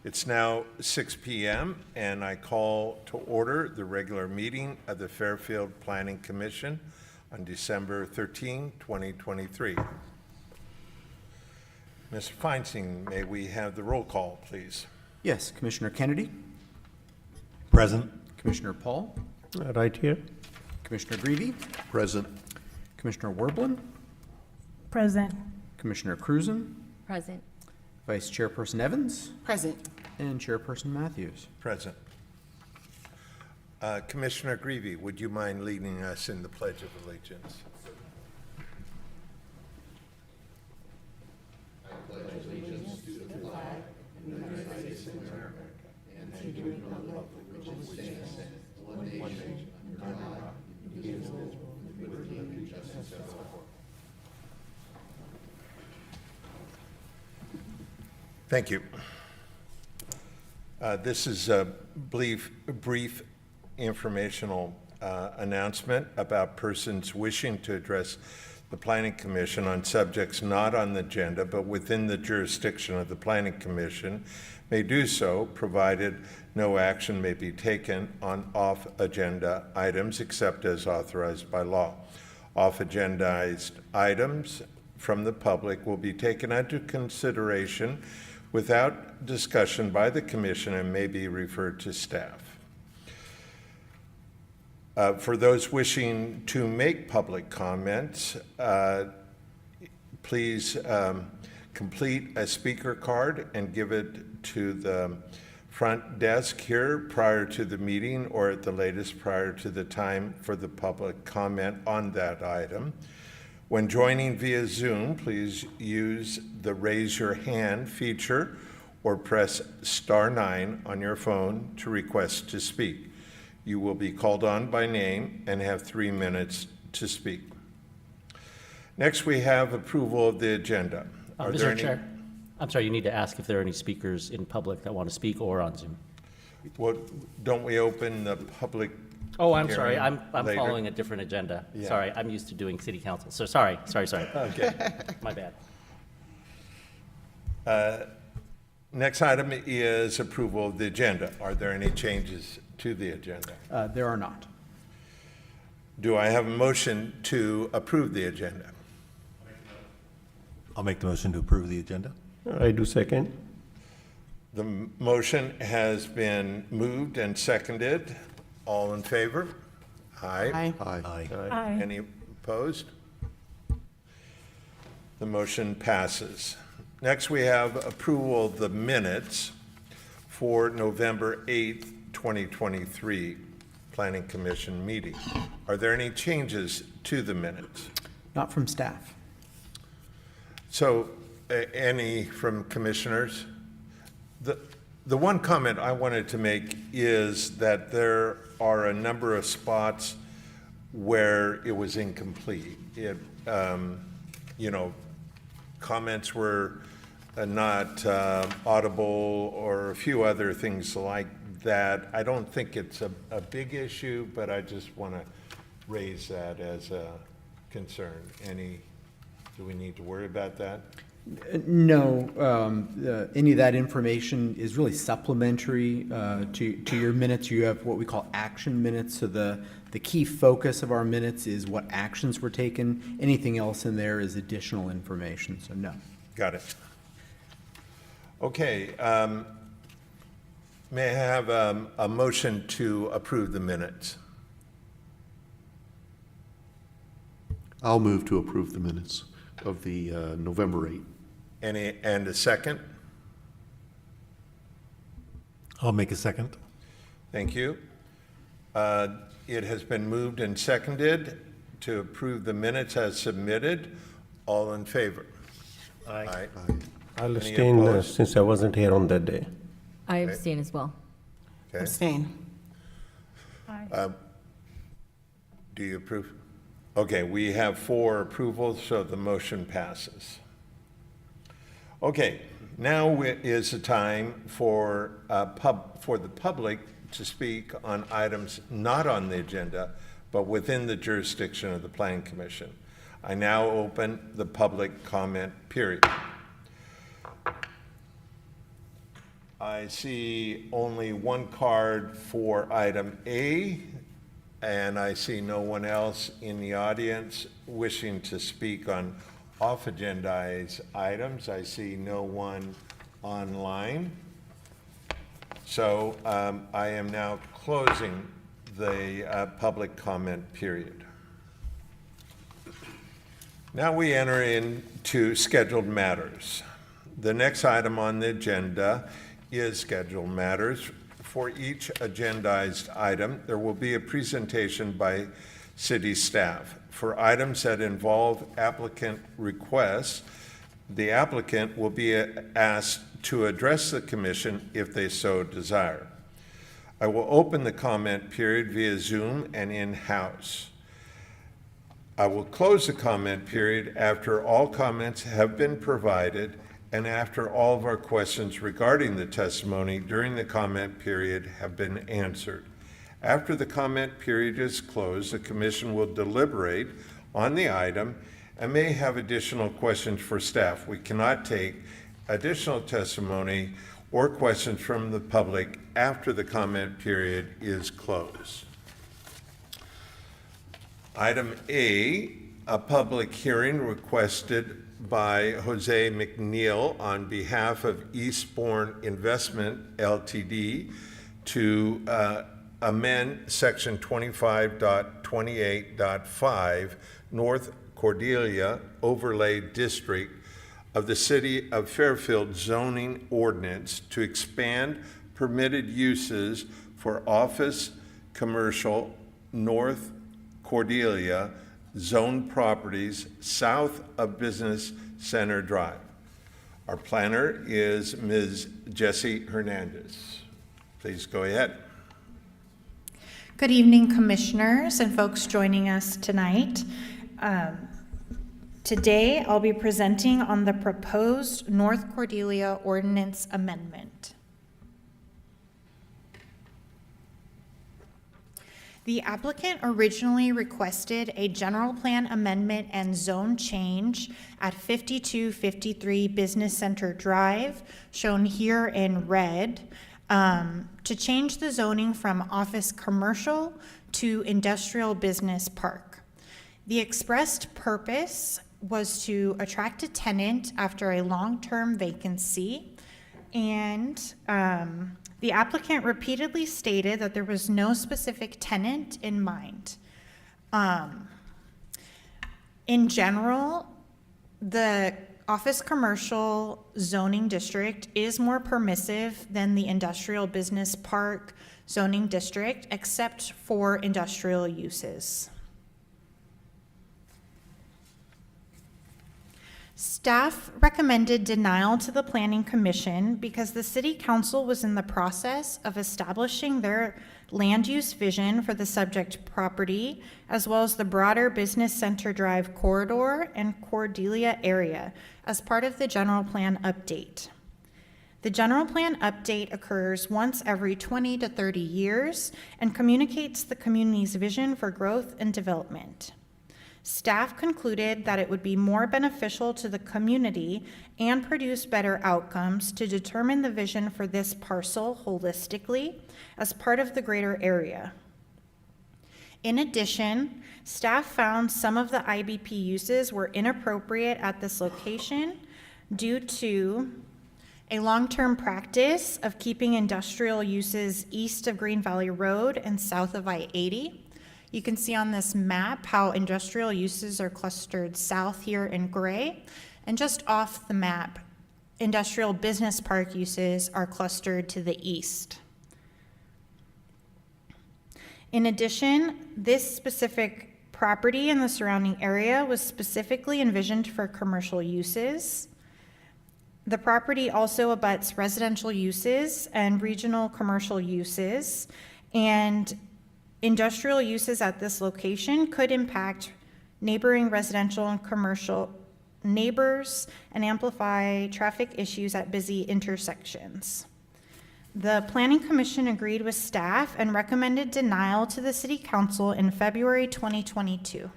It's now 6 p.m. and I call to order the regular meeting of the Fairfield Planning Commission on December 13, 2023. Mr. Feinstein, may we have the roll call, please? Yes, Commissioner Kennedy, Present. Commissioner Paul, Right here. Commissioner Greavy, Present. Commissioner Werblin, Present. Commissioner Cruzen, Present. Vice Chairperson Evans, Present. and Chairperson Matthews. Present. Commissioner Greavy, would you mind leading us in the Pledge of Allegiance? Thank you. This is a brief informational announcement about persons wishing to address the Planning Commission on subjects not on the agenda but within the jurisdiction of the Planning Commission may do so, provided no action may be taken on off-agenda items except as authorized by law. Off-agendized items from the public will be taken into consideration without discussion by the Commission and may be referred to staff. For those wishing to make public comments, please complete a speaker card and give it to the front desk here prior to the meeting or at the latest prior to the time for the public comment on that item. When joining via Zoom, please use the raise your hand feature or press *9 on your phone to request to speak. You will be called on by name and have 3 minutes to speak. Next, we have approval of the agenda. Are there Mr. any? Chair, I'm sorry, you need to ask if there are any speakers in public that want to speak or on Zoom. Well, don't we open the public? Oh, I'm sorry, hearing I'm later? following a different agenda. Yeah. Sorry, I'm used to doing city council, so sorry. Okay. My bad. Next item is approval of the agenda. Are there any changes to the agenda? There are not. Do I have a motion to approve the agenda? I'll make the motion to approve the agenda. I do second. The motion has been moved and seconded. All in favor? Aye. Aye. Aye. Any opposed? The motion passes. Next, we have approval of the minutes for November 8th, 2023 Planning Commission meeting. Are there any changes to the minutes? Not from staff. So, any from commissioners? The one comment I wanted to make is that there are a number of spots where it was incomplete. Comments were not audible or a few other things like that. I don't think it's a big issue, but I just want to raise that as a concern. Do we need to worry about that? No, any of that information is really supplementary to your minutes. You have what we call action minutes, so the key focus of our minutes is what actions were taken. Anything else in there is additional information, so no. Got it. Okay, may I have a motion to approve the minutes? I'll move to approve the minutes of the November 8th. And a second? I'll make a second. Thank you. It has been moved and seconded to approve the minutes as submitted. All in favor? Aye. I'll Any abstain opposed? since I wasn't here on that day. I abstain as well. Okay. Abstain. Aye. Do you approve? Okay, we have 4 approvals, so the motion passes. Okay, now is the time for the public to speak on items not on the agenda, but within the jurisdiction of the Planning Commission. I now open the public comment period. I see only one card for item A, and I see no one else in the audience wishing to speak on off-agendized items. I see no one online. So I am now closing the public comment period. Now we enter into scheduled matters. The next item on the agenda is scheduled matters For each agendized item, there will be a presentation by city staff. For items that involve applicant requests, the applicant will be asked to address the commission if they so desire. I will open the comment period via Zoom and in-house. I will close the comment period after all comments have been provided and after all of our questions regarding the testimony during the comment period have been answered. After the comment period is closed, the commission will deliberate on the item and may have additional questions for staff. We cannot take additional testimony or questions from the public after the comment period is closed. Item A, a public hearing requested by Jose McNeil on behalf of Eastbourne Investment Ltd. To amend Section 25.28.5 North Cordelia Overlay District of the City of Fairfield zoning ordinance to expand permitted uses for office, commercial, North Cordelia zone properties south of Business Center Drive. Our planner is Ms. Jessie Hernandez. Please go ahead. Good evening, commissioners and folks joining us tonight. Today, I'll be presenting on the proposed North Cordelia Ordinance Amendment. The applicant originally requested a general plan amendment and zone change at 5253 Business Center Drive, shown here in red, to change the zoning from office commercial to industrial business park. The expressed purpose was to attract a tenant after a long-term vacancy, and the applicant repeatedly stated that there was no specific tenant in mind. In general, the office commercial zoning district is more permissive than the industrial business park zoning district, except for industrial uses. Staff recommended denial to the Planning Commission because the City Council was in the process of establishing their land use vision for the subject property, as well as the broader Business Center Drive corridor and Cordelia area as part of the general plan update. The general plan update occurs once every 20 to 30 years and communicates the community's vision for growth and development. Staff concluded that it would be more beneficial to the community and produce better outcomes to determine the vision for this parcel holistically as part of the greater area. In addition, staff found some of the IBP uses were inappropriate at this location due to a long-term practice of keeping industrial uses east of Green Valley Road and south of I-80. You can see on this map how industrial uses are clustered south here in gray, and just off the map, industrial business park uses are clustered to the east. In addition, this specific property in the surrounding area was specifically envisioned for commercial uses. The property also abuts residential uses and regional commercial uses, and industrial uses at this location could impact neighboring residential and commercial neighbors and amplify traffic issues at busy intersections. The Planning Commission agreed with staff and recommended denial to the City Council in February 2022.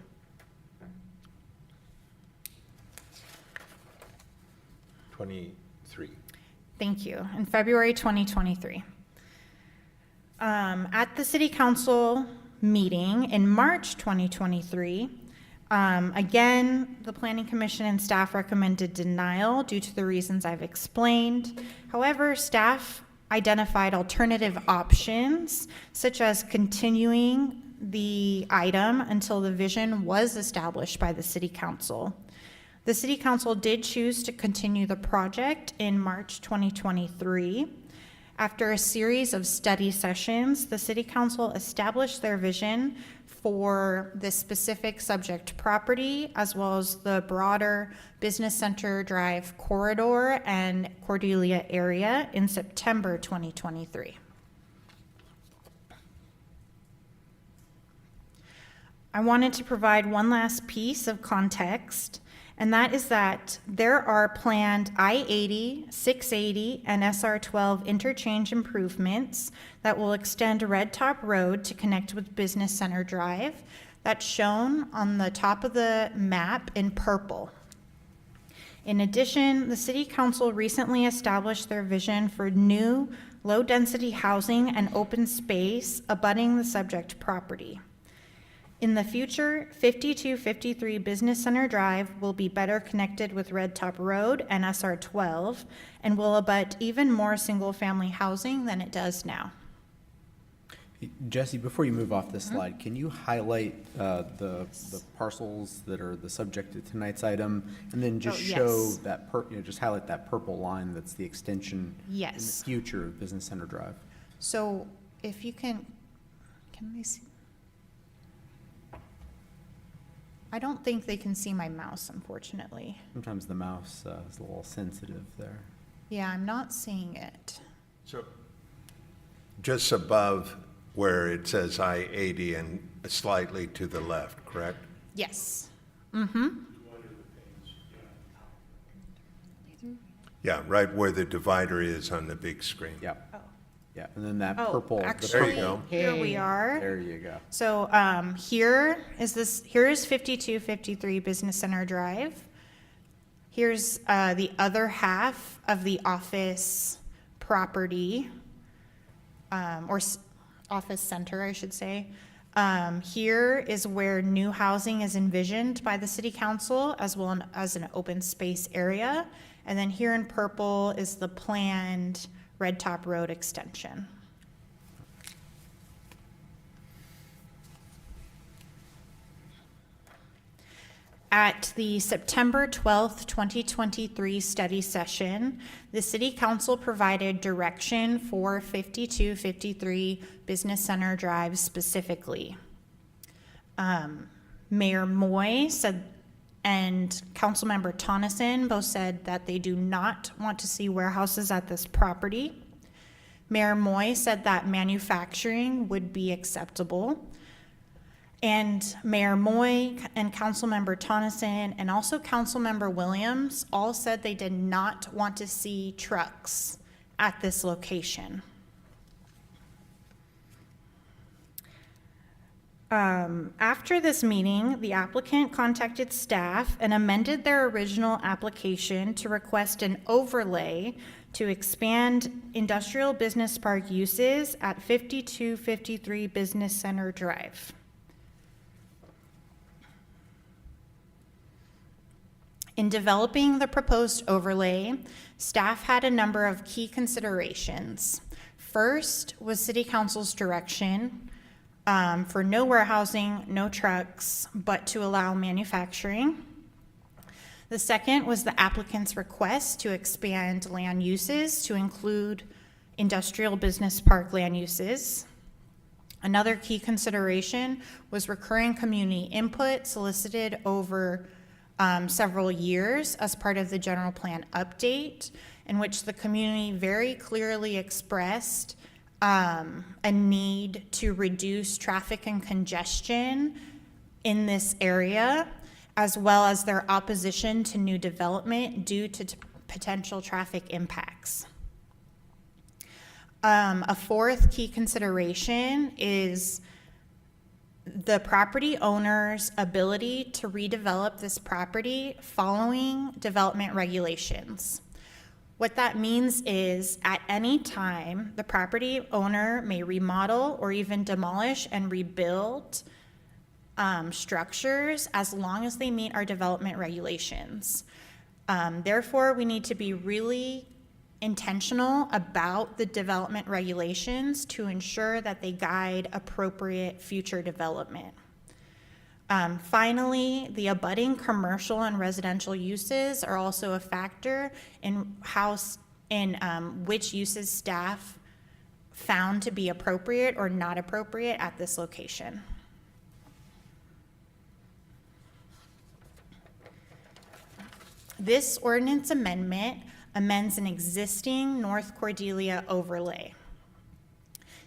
Thank you. In February 2023. At the City Council meeting in March 2023, again, the Planning Commission and staff recommended denial due to the reasons I've explained. However, staff identified alternative options, such as continuing the item until the vision was established by the City Council. The City Council did choose to continue the project in March 2023. After a series of study sessions, the City Council established their vision for this specific subject property, as well as the broader Business Center Drive corridor and Cordelia area in September 2023. I wanted to provide one last piece of context, and that is that there are planned I-80, 680, and SR-12 interchange improvements that will extend Red Top Road to connect with Business Center Drive. That's shown on the top of the map in purple. In addition, the City Council recently established their vision for new low-density housing and open space abutting the subject property. In the future, 5253 Business Center Drive will be better connected with Red Top Road and SR-12 and will abut even more single-family housing than it does now. Jesse, before you move off this slide, can you highlight the parcels that are the subject of tonight's item? And then just show yes. that, just highlight that purple line that's the extension in the Yes. future of Business Center Drive. So if you can they see? I don't think they can see my mouse, unfortunately. Sometimes the mouse is a little sensitive there. Yeah, I'm not seeing it. So just above where it says I-80 and slightly to the left, correct? Yes. Yeah, right where the divider is on the big screen. Yep. Oh. Yeah, and then that Oh, purple. the actually, There you purple- go. here we are. There you go. So here is 5253 Business Center Drive. Here's the other half of the office property, office center, I should say. Here is where new housing is envisioned by the City Council as well as an open space area. And then here in purple is the planned Red Top Road extension. At the September 12th, 2023 study session, the City Council provided direction for 5253 Business Center Drive specifically. Mayor Moy said, and Councilmember Tonneson both said that they do not want to see warehouses at this property. Mayor Moy said that manufacturing would be acceptable. And Mayor Moy and Councilmember Tonneson and also Councilmember Williams all said they did not want to see trucks at this location. After this meeting, the applicant contacted staff and amended their original application to request an overlay to expand industrial business park uses at 5253 Business Center Drive. In developing the proposed overlay, staff had a number of key considerations. First was City Council's direction for no warehousing, no trucks, but to allow manufacturing. The second was the applicant's request to expand land uses to include industrial business park land uses. Another key consideration was recurring community input solicited over several years as part of the general plan update, in which the community very clearly expressed a need to reduce traffic and congestion in this area, as well as their opposition to new development due to potential traffic impacts. A fourth key consideration is the property owner's ability to redevelop this property following development regulations. What that means is at any time, the property owner may remodel or even demolish and rebuild structures as long as they meet our development regulations. Therefore, we need to be really intentional about the development regulations to ensure that they guide appropriate future development. Finally, the abutting commercial and residential uses are also a factor in which uses staff found to be appropriate or not appropriate at this location. This ordinance amendment amends an existing North Cordelia overlay.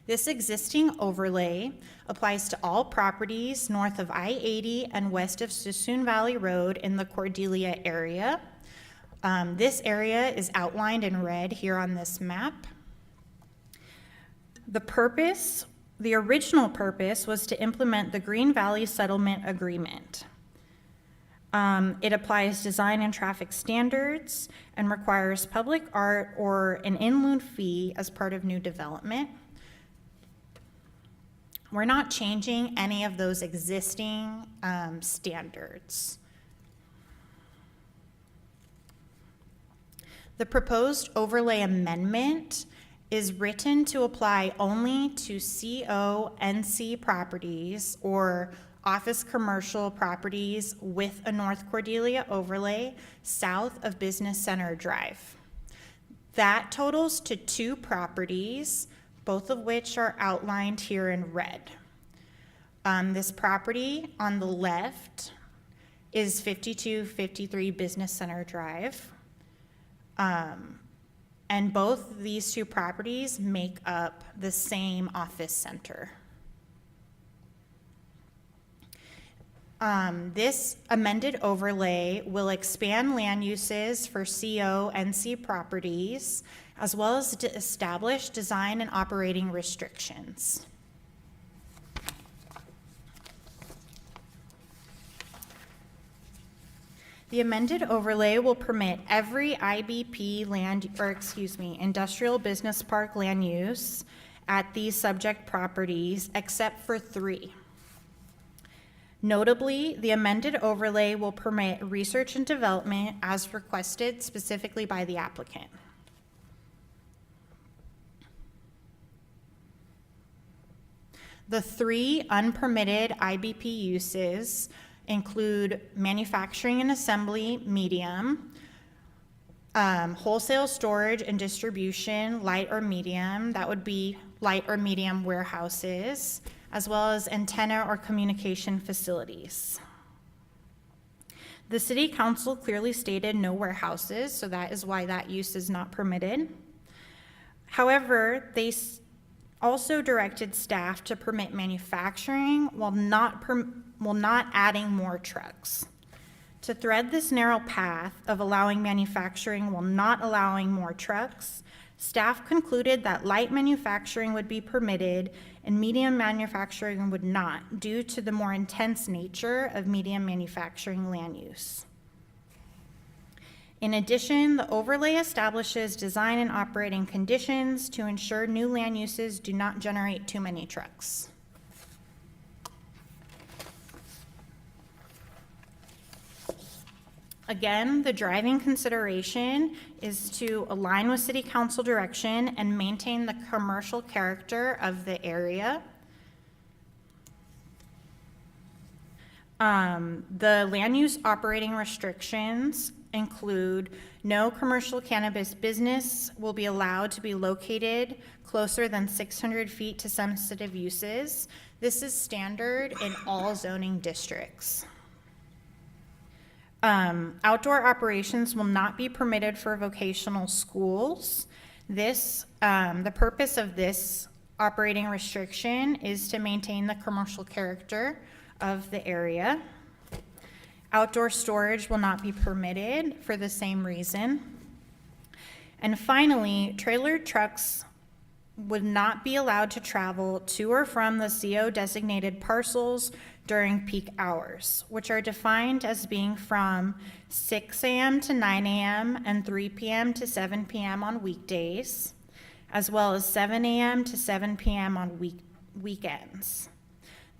This existing overlay applies to all properties north of I-80 and west of Sassoon Valley Road in the Cordelia area. This area is outlined in red here on this map. The original purpose was to implement the Green Valley Settlement Agreement. It applies design and traffic standards and requires public art or an in lieu fee as part of new development. We're not changing any of those existing standards. The proposed overlay amendment is written to apply only to CONC properties or office commercial properties with a North Cordelia overlay south of Business Center Drive. That totals to 2 properties, both of which are outlined here in red. This property on the left is 5253 Business Center Drive. And both these 2 properties make up the same office center. This amended overlay will expand land uses for CONC properties, as well as to establish design and operating restrictions. The amended overlay will permit every IBP industrial business park land use at these subject properties except for 3. Notably, the amended overlay will permit research and development as requested specifically by the applicant. The 3 unpermitted IBP uses include manufacturing and assembly, medium, wholesale storage and distribution, light or medium, that would be light or medium warehouses, as well as antenna or communication facilities. The city council clearly stated no warehouses, so that is why that use is not permitted. However, they also directed staff to permit manufacturing while not adding more trucks. To thread this narrow path of allowing manufacturing while not allowing more trucks, staff concluded that light manufacturing would be permitted and medium manufacturing would not, due to the more intense nature of medium manufacturing land use. In addition, the overlay establishes design and operating conditions to ensure new land uses do not generate too many trucks. Again, the driving consideration is to align with city council direction and maintain the commercial character of the area. The land use operating restrictions include no commercial cannabis business will be allowed to be located closer than 600 feet to sensitive uses. This is standard in all zoning districts. Outdoor operations will not be permitted for vocational schools. The purpose of this operating restriction is to maintain the commercial character of the area. Outdoor storage will not be permitted for the same reason. And finally, trailer trucks would not be allowed to travel to or from the CO designated parcels during peak hours, which are defined as being from 6 a.m. to 9 a.m. and 3 p.m. to 7 p.m. on weekdays, as well as 7 a.m. to 7 p.m. on weekends.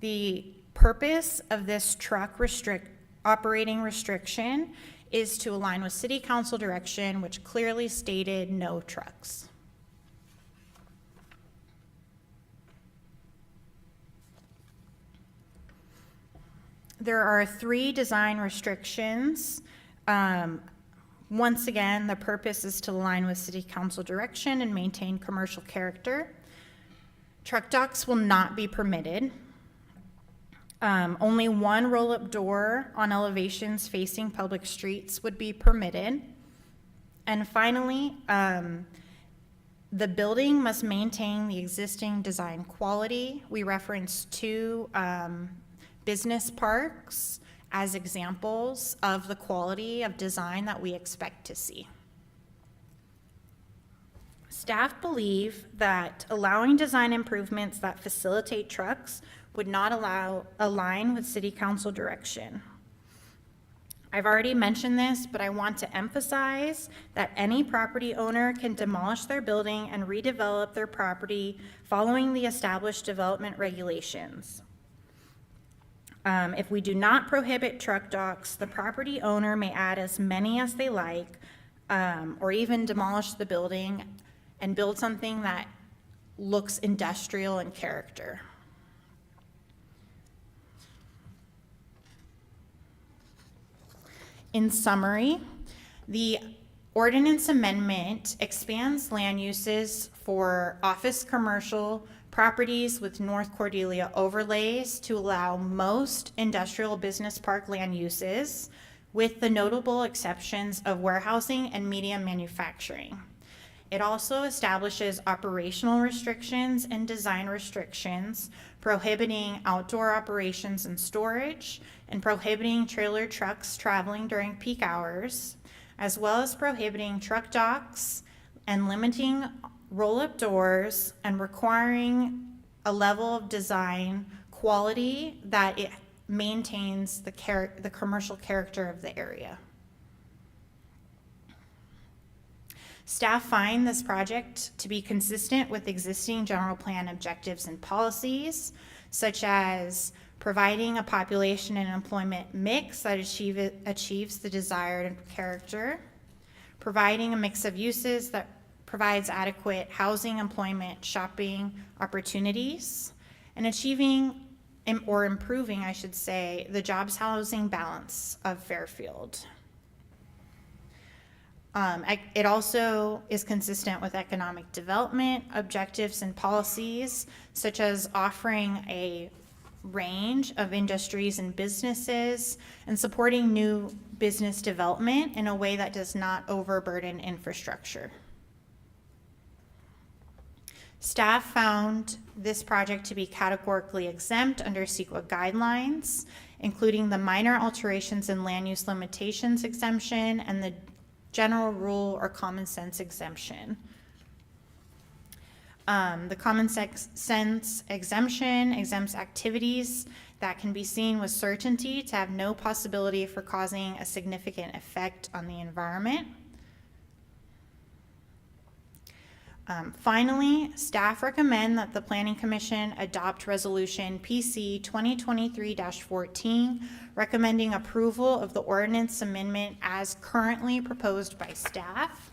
The purpose of this truck operating restriction is to align with city council direction, which clearly stated no trucks. There are 3 design restrictions. Once again, the purpose is to align with city council direction and maintain commercial character. Truck docks will not be permitted. Only one roll-up door on elevations facing public streets would be permitted. And finally, the building must maintain the existing design quality. We reference two business parks as examples of the quality of design that we expect to see. Staff believe that allowing design improvements that facilitate trucks would not align with city council direction. I've already mentioned this, but I want to emphasize that any property owner can demolish their building and redevelop their property following the established development regulations. If we do not prohibit truck docks, the property owner may add as many as they like, or even demolish the building and build something that looks industrial in character. In summary, the ordinance amendment expands land uses for office commercial properties with North Cordelia overlays to allow most industrial business park land uses, with the notable exceptions of warehousing and medium manufacturing. It also establishes operational restrictions and design restrictions, prohibiting outdoor operations and storage, and prohibiting trailer trucks traveling during peak hours, as well as prohibiting truck docks and limiting roll-up doors and requiring a level of design quality that it maintains the commercial character of the area. Staff find this project to be consistent with existing general plan objectives and policies, such as providing a population and employment mix that achieves the desired character, providing a mix of uses that provides adequate housing, employment, shopping opportunities, and achieving or improving, I should say, the jobs housing balance of Fairfield. It also is consistent with economic development objectives and policies, such as offering a range of industries and businesses and supporting new business development in a way that does not overburden infrastructure. Staff found this project to be categorically exempt under CEQA guidelines, including the minor alterations in land use limitations exemption and the general rule or common sense exemption. The common sense exemption exempts activities that can be seen with certainty to have no possibility for causing a significant effect on the environment. Finally, staff recommend that the Planning Commission adopt Resolution PC 2023-14, recommending approval of the ordinance amendment as currently proposed by staff.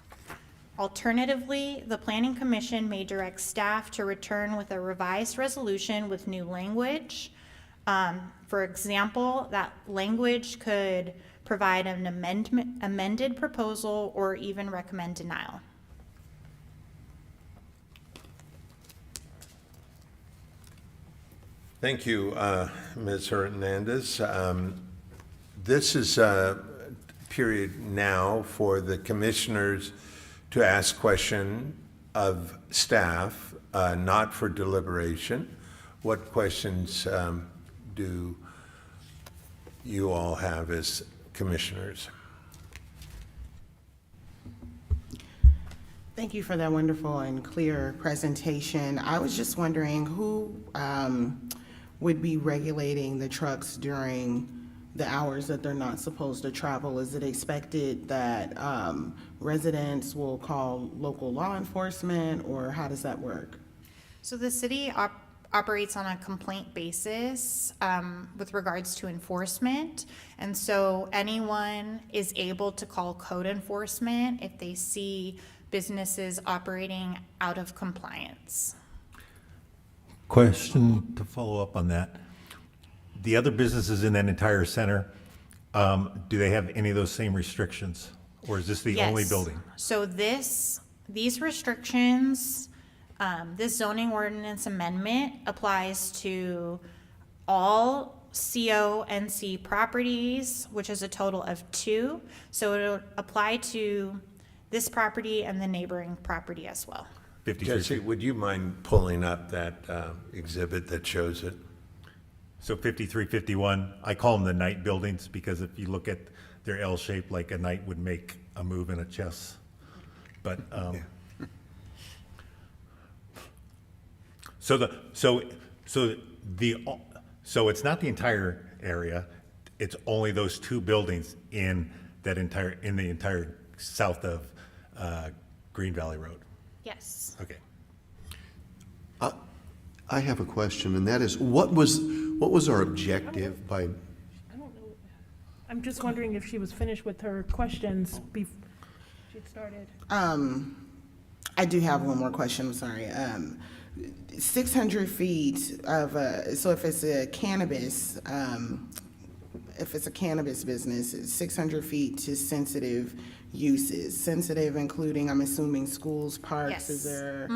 Alternatively, the Planning Commission may direct staff to return with a revised resolution with new language. For example, that language could provide an amended proposal or even recommend denial. Thank you, Ms. Hernandez. This is a period now for the commissioners to ask question of staff, not for deliberation. What questions do you all have as commissioners? Thank you for that wonderful and clear presentation. I was just wondering who would be regulating the trucks during the hours that they're not supposed to travel? Is it expected that residents will call local law enforcement, or how does that work? So the city operates on a complaint basis with regards to enforcement. And so anyone is able to call code enforcement if they see businesses operating out of compliance. Question to follow up on that. The other businesses in that entire center, do they have any of those same restrictions? Or is this the only Yes. building? So these restrictions This zoning ordinance amendment applies to all CONC properties, which is a total of 2. So it'll apply to this property and the neighboring property as well. 53 Jesse, would you mind pulling up that exhibit that shows it? So 53, 51, I call them the knight buildings because if you look at their L shape, like a knight would make a move in a chess. But, so it's not the entire area. It's only those 2 buildings in the entire south of Green Valley Road. Yes. Okay. I have a question, and that is, what was our objective by, I don't know. I'm just wondering if she was finished with her questions before she'd started. I do have one more question, I'm sorry. 600 feet of, so if it's a cannabis business, it's 600 feet to sensitive uses. Sensitive including, I'm assuming, schools, parks, is Yes. there?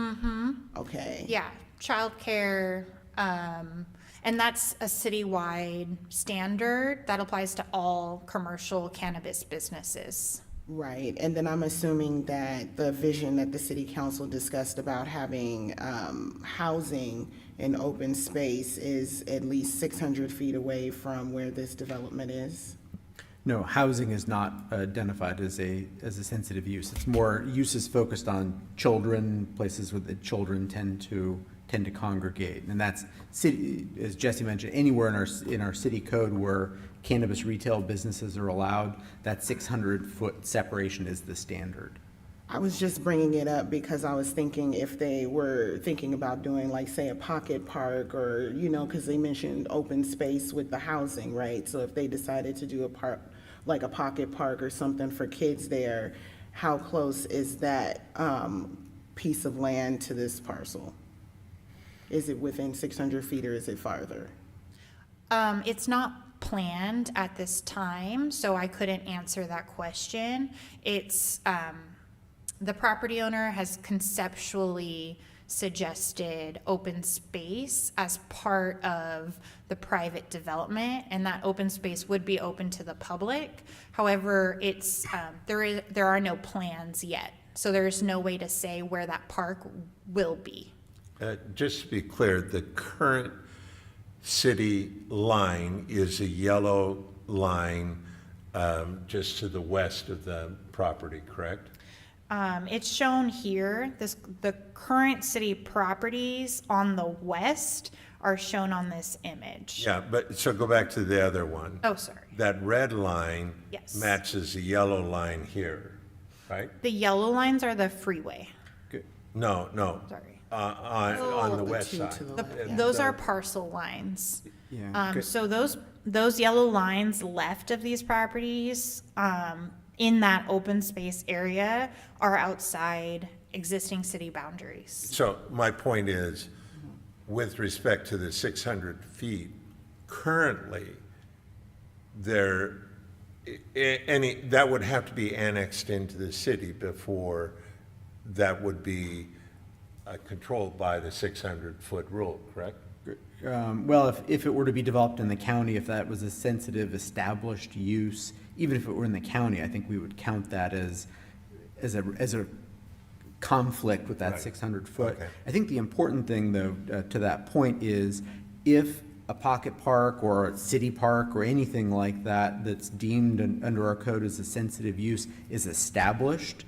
Okay. Yeah, childcare, and that's a citywide standard that applies to all commercial cannabis businesses. Right, and then I'm assuming that the vision that the city council discussed about having housing in open space is at least 600 feet away from where this development is? No, housing is not identified as a sensitive use. It's more uses focused on children, places where the children tend to congregate. And that's city, as Jesse mentioned, anywhere in our city code where cannabis retail businesses are allowed, that 600-foot separation is the standard. I was just bringing it up because I was thinking if they were thinking about doing, like, say, a pocket park or, because they mentioned open space with the housing, right? So if they decided to do a park, like a pocket park or something for kids there, how close is that piece of land to this parcel? Is it within 600 feet or is it farther? It's not planned at this time, so I couldn't answer that question. It's, the property owner has conceptually suggested open space as part of the private development, and that open space would be open to the public. However, it's, there are no plans yet, so there's no way to say where that park will be. Just to be clear, the current city line is a yellow line just to the west of the property, correct? It's shown here, the current city properties on the west are shown on this image. Yeah, but, so go back to the other one. Oh, sorry. That red line Yes. matches the yellow line here, right? The yellow lines are the freeway. No, Sorry. on the Oh, west two side. to the left, yeah. Those are parcel lines. Yeah. So those yellow lines left of these properties, in that open space area are outside existing city boundaries. So my point is, with respect to the 600 feet, currently, that would have to be annexed into the city before that would be controlled by the 600-foot rule, correct? Well, if it were to be developed in the county, if that was a sensitive established use, even if it were in the county, I think we would count that as a conflict with that Right. 600-foot. Okay. I think the important thing, though, to that point is if a pocket park or a city park or anything like that that's deemed under our code as a sensitive use is established,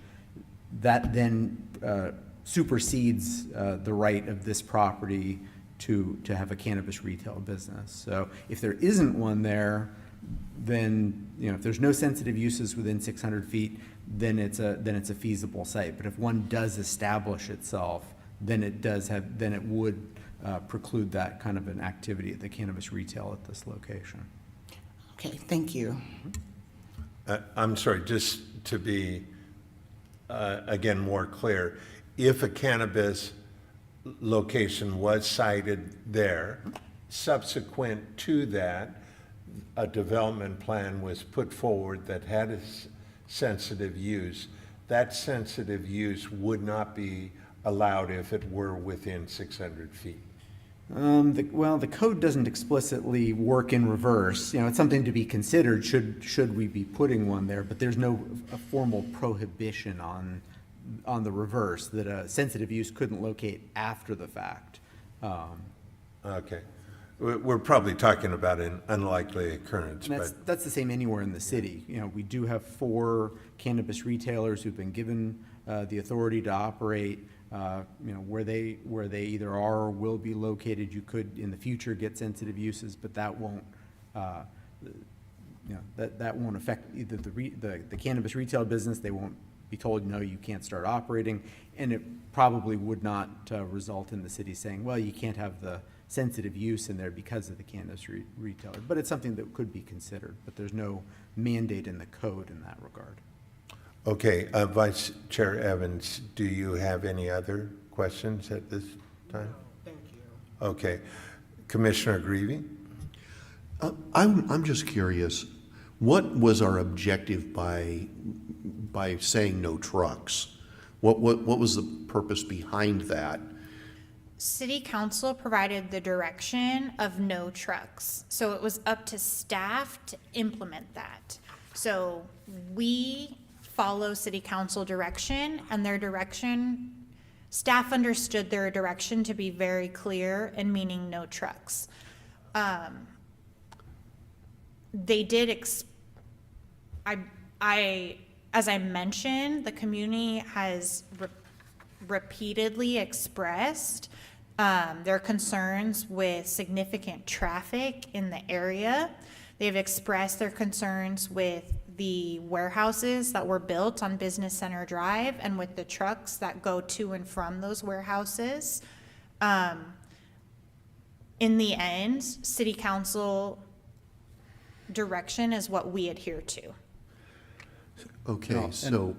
that then supersedes the right of this property to have a cannabis retail business. So if there isn't one there, then, if there's no sensitive uses within 600 feet, then it's a feasible site. But if one does establish itself, then it would preclude that kind of an activity at the cannabis retail at this location. Okay, thank you. I'm sorry, just to be, again, more clear, if a cannabis location was cited there, subsequent to that, a development plan was put forward that had a sensitive use, that sensitive use would not be allowed if it were within 600 feet? Well, the code doesn't explicitly work in reverse. You know, it's something to be considered, should we be putting one there, but there's no a formal prohibition on the reverse, that a sensitive use couldn't locate after the fact. Okay. We're probably talking about an unlikely occurrence, And but, that's the same anywhere in the city. You know, we do have 4 cannabis retailers who've been given the authority to operate. You know, where they either are or will be located, you could in the future get sensitive uses, but that won't, you know, that won't affect either the cannabis retail business. They won't be told, no, you can't start operating, and it probably would not result in the city saying, well, you can't have the sensitive use in there because of the cannabis retailer. But it's something that could be considered, but there's no mandate in the code in that regard. okay, Vice Chair Evans, do you have any other questions at this time? Thank you. Okay. Commissioner Greavy? I'm just curious, what was our objective by saying no trucks? What was the purpose behind that? City council provided the direction of no trucks. So it was up to staff to implement that. So we follow city council direction, and their direction, staff understood their direction to be very clear and meaning no trucks. They did, as I mentioned, the community has repeatedly expressed their concerns with significant traffic in the area. They've expressed their concerns with the warehouses that were built on Business Center Drive and with the trucks that go to and from those warehouses. In the end, city council direction is what we adhere to. Okay, No, and- so,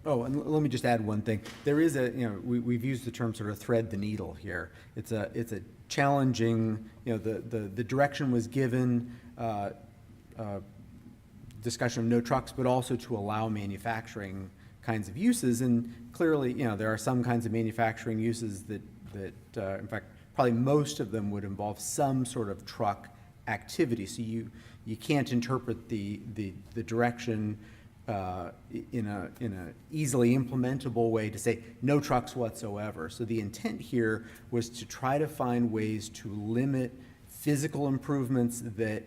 Oh, and let me just add one thing. There is a, you know, we've used the term sort of thread the needle here. It's a challenging, you know, the direction was given, discussion of no trucks, but also to allow manufacturing kinds of uses. And clearly, you know, there are some kinds of manufacturing uses that in fact, probably most of them would involve some sort of truck activity. So you can't interpret the direction in a easily implementable way to say no trucks whatsoever. So the intent here was to try to find ways to limit physical improvements that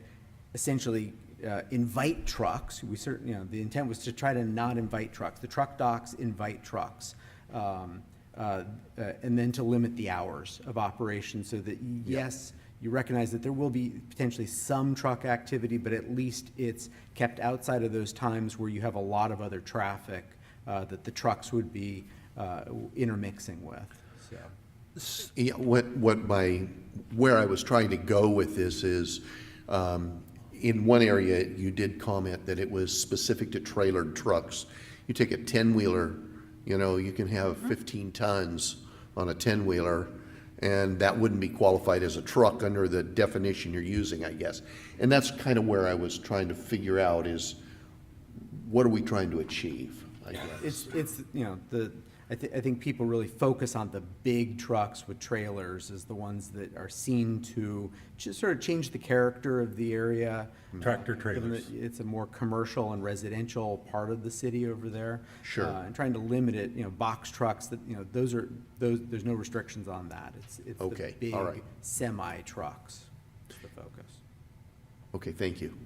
essentially invite trucks. We certainly, you know, the intent was to try to not invite trucks. The truck docks invite trucks. And then to limit the hours of operation so that, yes, you recognize that there will be potentially some truck activity, but at least it's kept outside of those times where you have a lot of other traffic that the trucks would be intermixing with, so. yeah, where I was trying to go with this is, in one area, you did comment that it was specific to trailered trucks. You take a 10-wheeler, you know, you can have 15 tons on a 10-wheeler, and that wouldn't be qualified as a truck under the definition you're using, I guess. And that's kind of where I was trying to figure out is, what are we trying to achieve, I guess? It's, you know, I think people really focus on the big trucks with trailers as the ones that are seen to just sort of change the character of the area. Tractor Given trailers. that it's a more commercial and residential part of the city over there. Sure. And trying to limit it, you know, box trucks that, you know, there's no restrictions on that. It's Okay, the all big right. semi-trucks is the focus. Okay, thank you.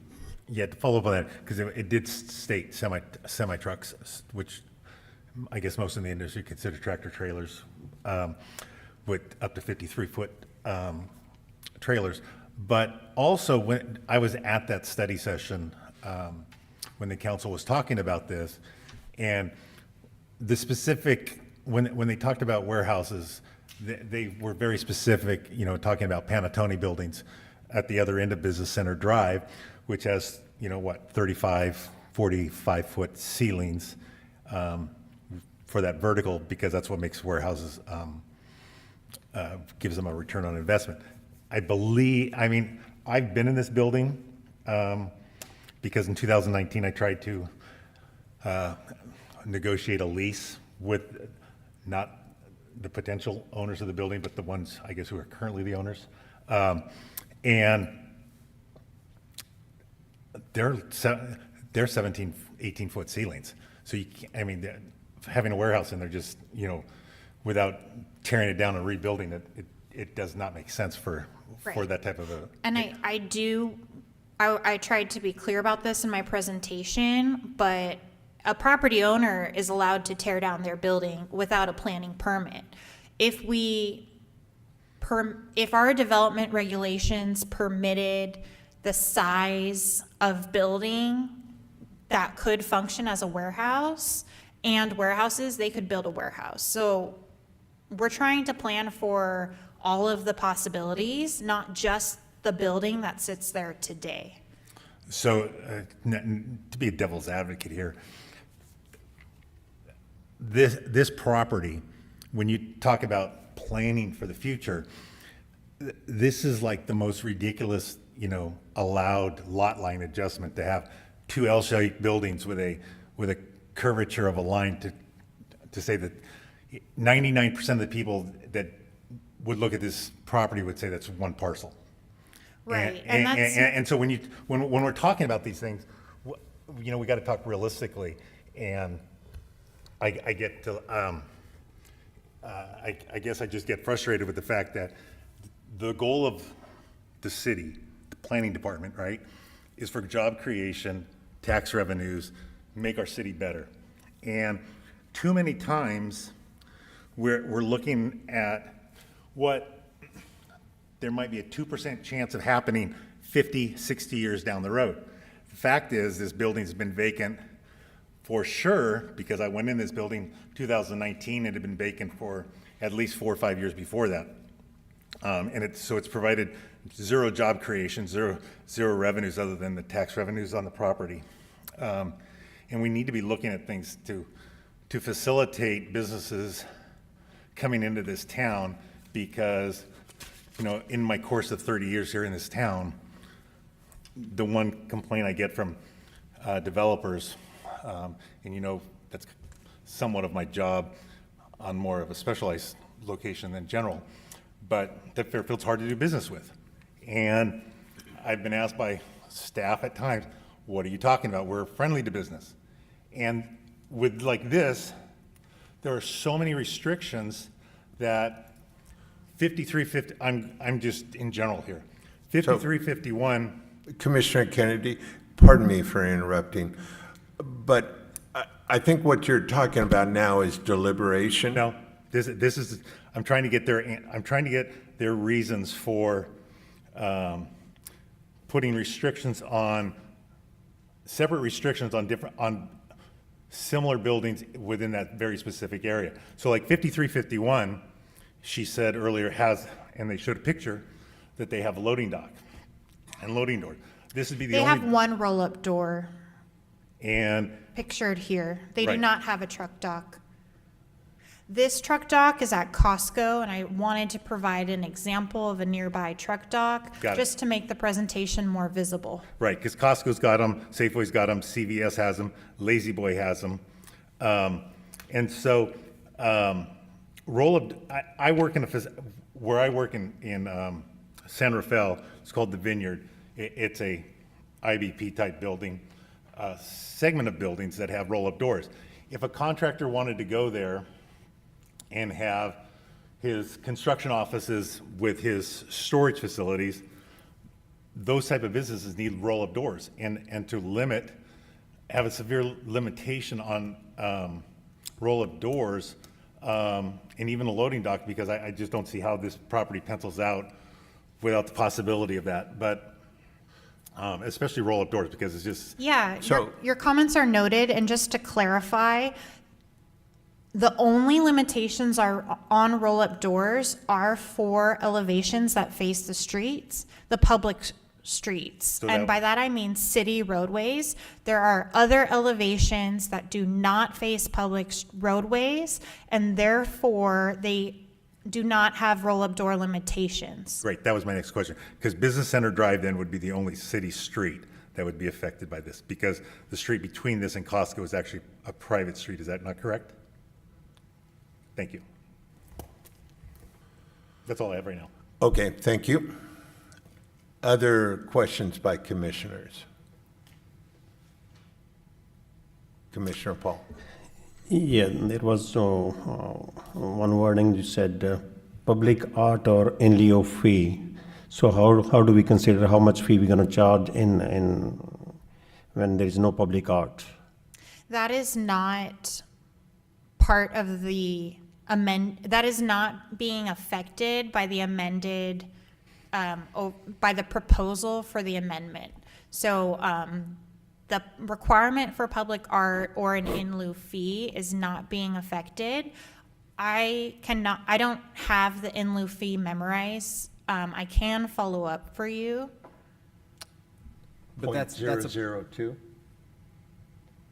Yeah, to follow up on that, because it did state semi trucks, which I guess most in the industry consider tractor trailers, with up to 53-foot trailers. But also, when I was at that study session, when the council was talking about this, and the specific, when they talked about warehouses, they were very specific, you know, talking about Panettone buildings at the other end of Business Center Drive, which has, you know, what, 35, 45-foot ceilings for that vertical, because that's what makes warehouses, gives them a return on investment. I mean, I've been in this building because in 2019 I tried to negotiate a lease with not the potential owners of the building, but the ones, I guess, who are currently the owners. And they're 17, 18-foot ceilings. So you can't, I mean, having a warehouse in there just, you know, without tearing it down and rebuilding it, it does not make sense for Right. that type of a. And I tried to be clear about this in my presentation, but a property owner is allowed to tear down their building without a planning permit. If our development regulations permitted the size of building that could function as a warehouse, and warehouses, they could build a warehouse. So we're trying to plan for all of the possibilities, not just the building that sits there today. So to be a devil's advocate here, this property, when you talk about planning for the future, this is like the most ridiculous, you know, allowed lot line adjustment to have two L-shaped buildings with a curvature of a line to say that 99% of the people that would look at this property would say that's one parcel. Right, And so when we're talking about these things, you know, we got to talk realistically. And I get to, I guess I just get frustrated with the fact that the goal of the city, the planning department, right, is for job creation, tax revenues, make our city better. And too many times, we're looking at what there might be a 2% chance of happening 50, 60 years down the road. The fact is, this building's been vacant for sure, because I went in this building 2019, it had been vacant for at least 4 or 5 years before that. And so it's provided zero job creation, zero revenues other than the tax revenues on the property. And we need to be looking at things to facilitate businesses coming into this town, because, you know, in my course of 30 years here in this town, the one complaint I get from developers, and you know, that's somewhat of my job on more of a specialized location than general, but that Fairfield's hard to do business with. And I've been asked by staff at times, what are you talking about? We're friendly to business. And with like this, there are so many restrictions that 5350, I'm just in general here. 5351. Commissioner Kennedy, pardon me for interrupting, but I think what you're talking about now is deliberation. No, this is, I'm trying to get their reasons for putting restrictions on, separate restrictions on similar buildings within that very specific area. So like 5351, she said earlier has, and they showed a picture, that they have a loading dock and loading door. This would be the They only. have one roll-up door And pictured here. They do Right. not have a truck dock. This truck dock is at Costco, and I wanted to provide an example of a nearby truck dock, Got it. just to make the presentation more visible. right, because Costco's got them, Safeway's got them, CVS has them, Lazy Boy has them. And so, I work in where I work in San Rafael, it's called the Vineyard. It's a IBP type building, segment of buildings that have roll-up doors. If a contractor wanted to go there and have his construction offices with his storage facilities, those type of businesses need roll-up doors, and to have a severe limitation on roll-up doors, and even a loading dock, because I just don't see how this property pencils out without the possibility of that, but especially roll-up doors, because it's just. Yeah, So- your comments are noted, and just to clarify, the only limitations are on roll-up doors are for elevations that face the streets, the public streets. So And that- by that I mean city roadways. There are other elevations that do not face public roadways, and therefore they do not have roll-up door limitations. Great, that was my next question, because Business Center Drive then would be the only city street that would be affected by this, because the street between this and Costco is actually a private street, is that not correct? Thank you. That's all I have right now. Okay, thank you. Other questions by commissioners? Commissioner Paul? Yeah, there was one wording you said, public art or in lieu of fee. So how do we consider how much fee we're gonna charge in when there is no public art? That is not part of the that is not being affected by the amended, by the proposal for the amendment. So, the requirement for public art or an in lieu fee is not being affected. I don't have the in lieu fee memorized. I can follow up for you. But that's a 0.002?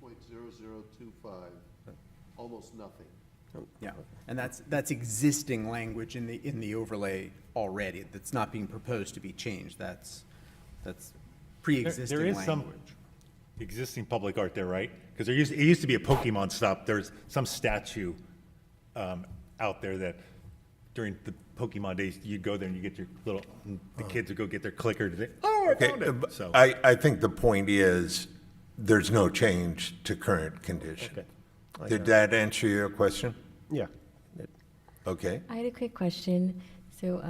0.0025, almost nothing. Yeah, and that's existing language in the overlay already. That's not being proposed to be changed. That's pre-existing There is language. some existing public art there, right? Because it used to be a Pokemon stop. There's some statue out there that during the Pokemon days, you'd go there and you get your little, the kids would go get their clicker to say, oh, I Okay, found it. So, I think the point is, there's no change to current condition. Okay. Did that answer your question? Yeah. Okay. I had a quick question. So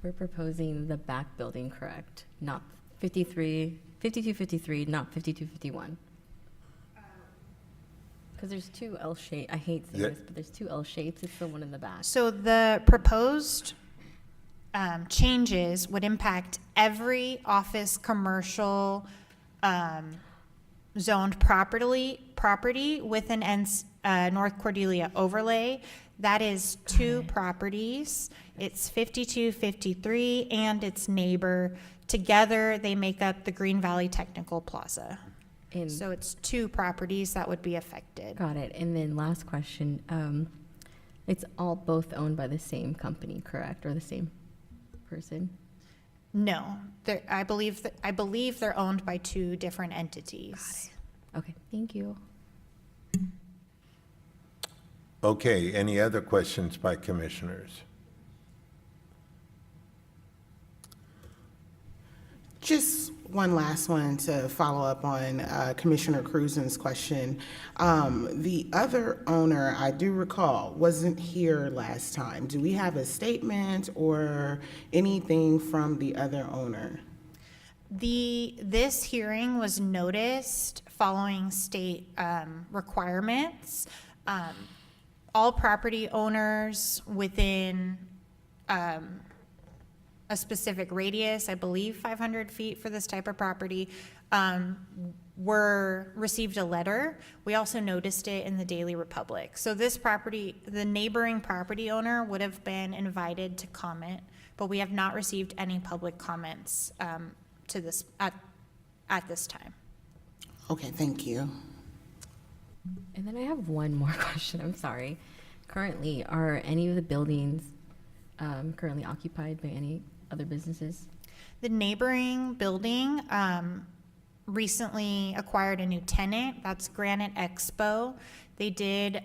we're proposing the back building, correct? Not 5253, not 5251. Because there's two L shapes. I hate saying Yeah. this, but there's two L shapes. It's the one in the back. So the proposed changes would impact every office, commercial, zoned property with an North Cordelia overlay. That is two properties. It's 5253 and its neighbor. Together, they make up the Green Valley Technical Plaza. And So it's two properties that would be affected. got it. And then last question. It's all both owned by the same company, correct? Or the same person? No, I believe they're owned by two different entities. Okay, thank you. Okay, any other questions by commissioners? Just one last one to follow up on Commissioner Cruzen's question. The other owner, I do recall, wasn't here last time. Do we have a statement or anything from the other owner? This hearing was noticed following state requirements. All property owners within a specific radius, I believe 500 feet for this type of property, received a letter. We also noticed it in the Daily Republic. So this property, the neighboring property owner would have been invited to comment, but we have not received any public comments to this at this time. Okay, thank you. And then I have one more question. I'm sorry. Currently, are any of the buildings currently occupied by any other businesses? The neighboring building recently acquired a new tenant. That's Granite Expo. They did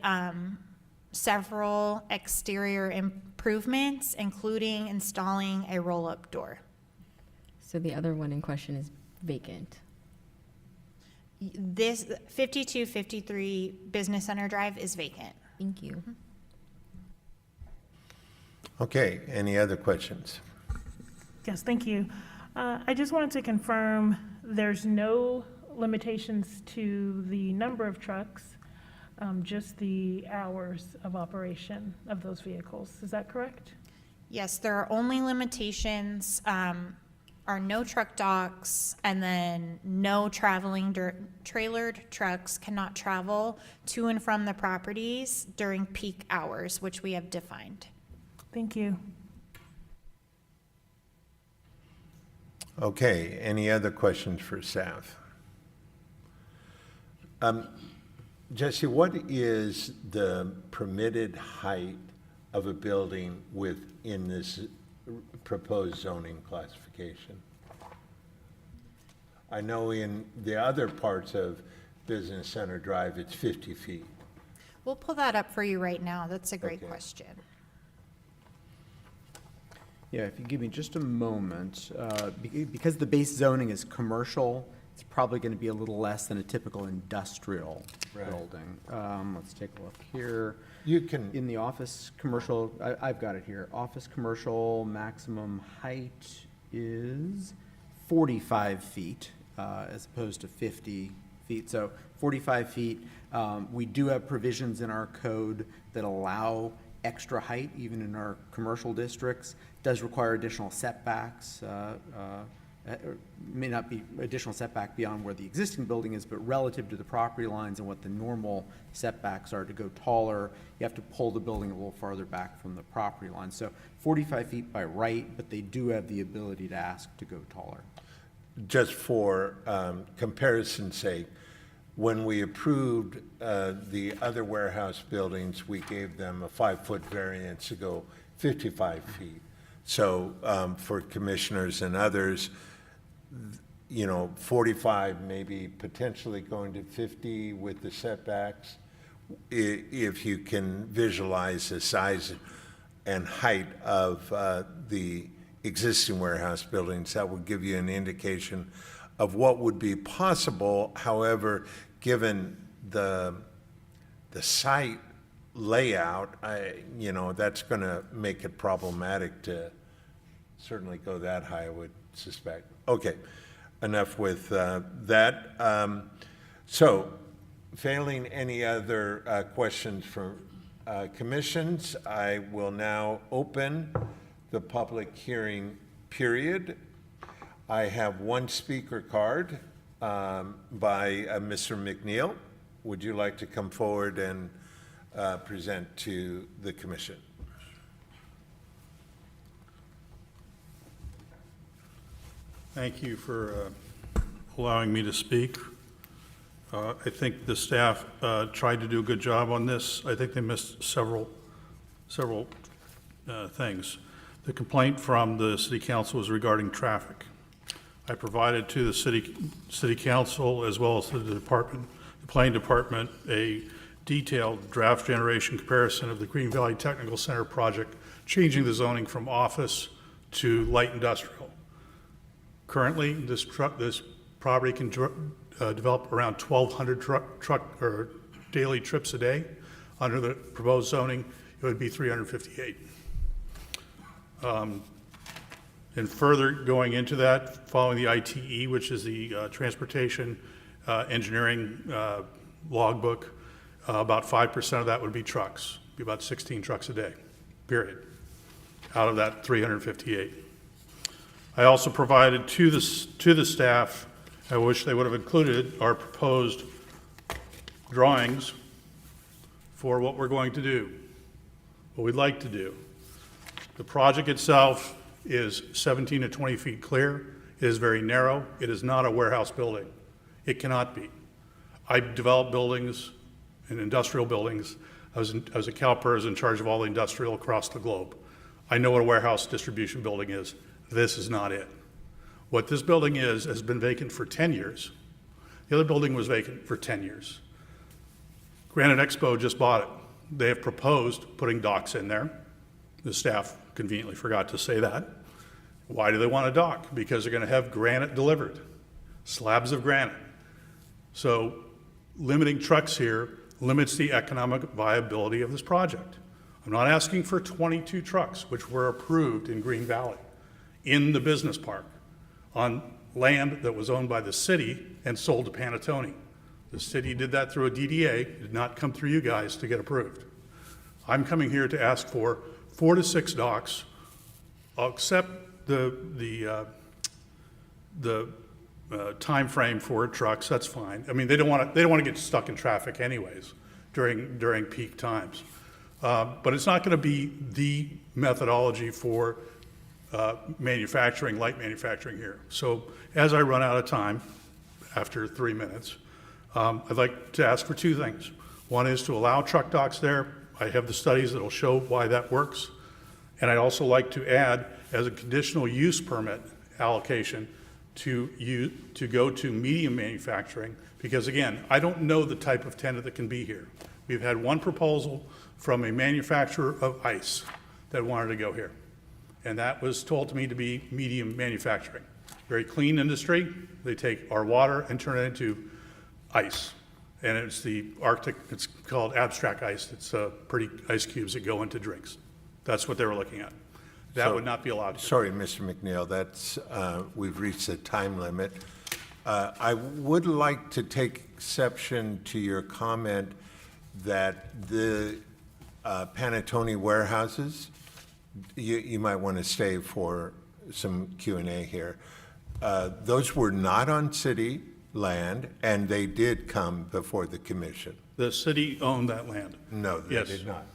several exterior improvements, including installing a roll-up door. So the other one in question is vacant. This 5253 Business Center Drive is vacant. Thank you. Okay, any other questions? Yes, thank you. I just wanted to confirm there's no limitations to the number of trucks, just the hours of operation of those vehicles. Is that correct? Yes, there are only limitations, are no truck docks, and then no traveling, trailered trucks cannot travel to and from the properties during peak hours, which we have defined. Thank you. Okay, any other questions for staff? Jesse, what is the permitted height of a building within this proposed zoning classification? I know in the other parts of Business Center Drive, it's 50 feet. We'll pull that up for you right now. That's a great Okay. question. Yeah, if you give me just a moment, because the base zoning is commercial, it's probably going to be a little less than a typical industrial Right. building. Let's take a look here. You can, In the office commercial, I've got it here. Office commercial maximum height is 45 feet, as opposed to 50 feet. So 45 feet. We do have provisions in our code that allow extra height, even in our commercial districts. Does require additional setbacks, may not be additional setback beyond where the existing building is, but relative to the property lines and what the normal setbacks are to go taller, you have to pull the building a little farther back from the property line. So 45 feet by right, but they do have the ability to ask to go taller. just for comparison's sake, when we approved the other warehouse buildings, we gave them a 5-foot variance to go 55 feet. So for commissioners and others, 45, maybe potentially going to 50 with the setbacks, if you can visualize the size and height of the existing warehouse buildings, that would give you an indication of what would be possible. However, given the site layout, that's going to make it problematic to certainly go that high, I would suspect. Okay, enough with that. So, failing any other questions from commissions, I will now open the public hearing period. I have one speaker card by Mr. McNeil. Would you like to come forward and present to the commission? Thank you for allowing me to speak. I think the staff tried to do a good job on this. I think they missed several things. The complaint from the city council was regarding traffic. I provided to the city council as well as to the planning department, a detailed draft generation comparison of the Green Valley Technical Center project, changing the zoning from office to light industrial. Currently, this property can develop around 1,200 truck or daily trips a day. Under the proposed zoning, it would be 358. And further going into that, following the ITE, which is the Transportation Engineering logbook, about 5% of that would be trucks, be about 16 trucks a day, period, out of that 358. I also provided to the staff, I wish they would have included our proposed drawings for what we're going to do, what we'd like to do. The project itself is 17 to 20 feet clear. It is very narrow. It is not a warehouse building. It cannot be. I developed buildings and industrial buildings. I was a CalPERS in charge of all the industrial across the globe. I know what a warehouse distribution building is. This is not it. What this building is has been vacant for 10 years. The other building was vacant for 10 years. Granite Expo just bought it. They have proposed putting docks in there. The staff conveniently forgot to say that. Why do they want a dock? Because they're going to have granite delivered, slabs of granite. So limiting trucks here limits the economic viability of this project. I'm not asking for 22 trucks, which were approved in Green Valley, in the business park, on land that was owned by the city and sold to Panattoni. The city did that through a DDA, it did not come through you guys to get approved. I'm coming here to ask for 4 to 6 docks. I'll accept the time frame for trucks, that's fine. I mean, they don't want to get stuck in traffic anyways during peak times. But it's not going to be the methodology for manufacturing, light manufacturing here. So as I run out of time, after 3 minutes, I'd like to ask for 2 things. One is to allow truck docks there. I have the studies that will show why that works. And I'd also like to add, as a conditional use permit allocation, to go to medium manufacturing, because again, I don't know the type of tenant that can be here. We've had one proposal from a manufacturer of ice that wanted to go here. And that was told to me to be medium manufacturing. Very clean industry. They take our water and turn it into ice. And it's the Arctic, it's called abstract ice. It's pretty ice cubes that go into drinks. That's what they were looking at. That So- would not be allowed. Sorry, Mr. McNeil, that's, we've reached the time limit. I would like to take exception to your comment that the Panettone warehouses, you might want to stay for some Q&A here. Those were not on city land, and they did come before the commission. The city owned that land. No, they Yes. did not.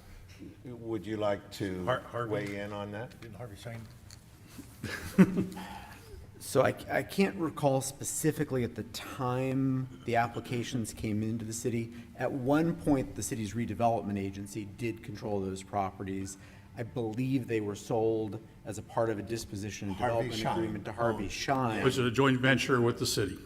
Would you like to Harvey? weigh in on that? Didn't Harvey sign? So I can't recall specifically at the time the applications came into the city. At one point, the city's redevelopment agency did control those properties. I believe they were sold as a part of a disposition and Harvey development Schein. agreement to Harvey Schein. It was a joint venture with the city.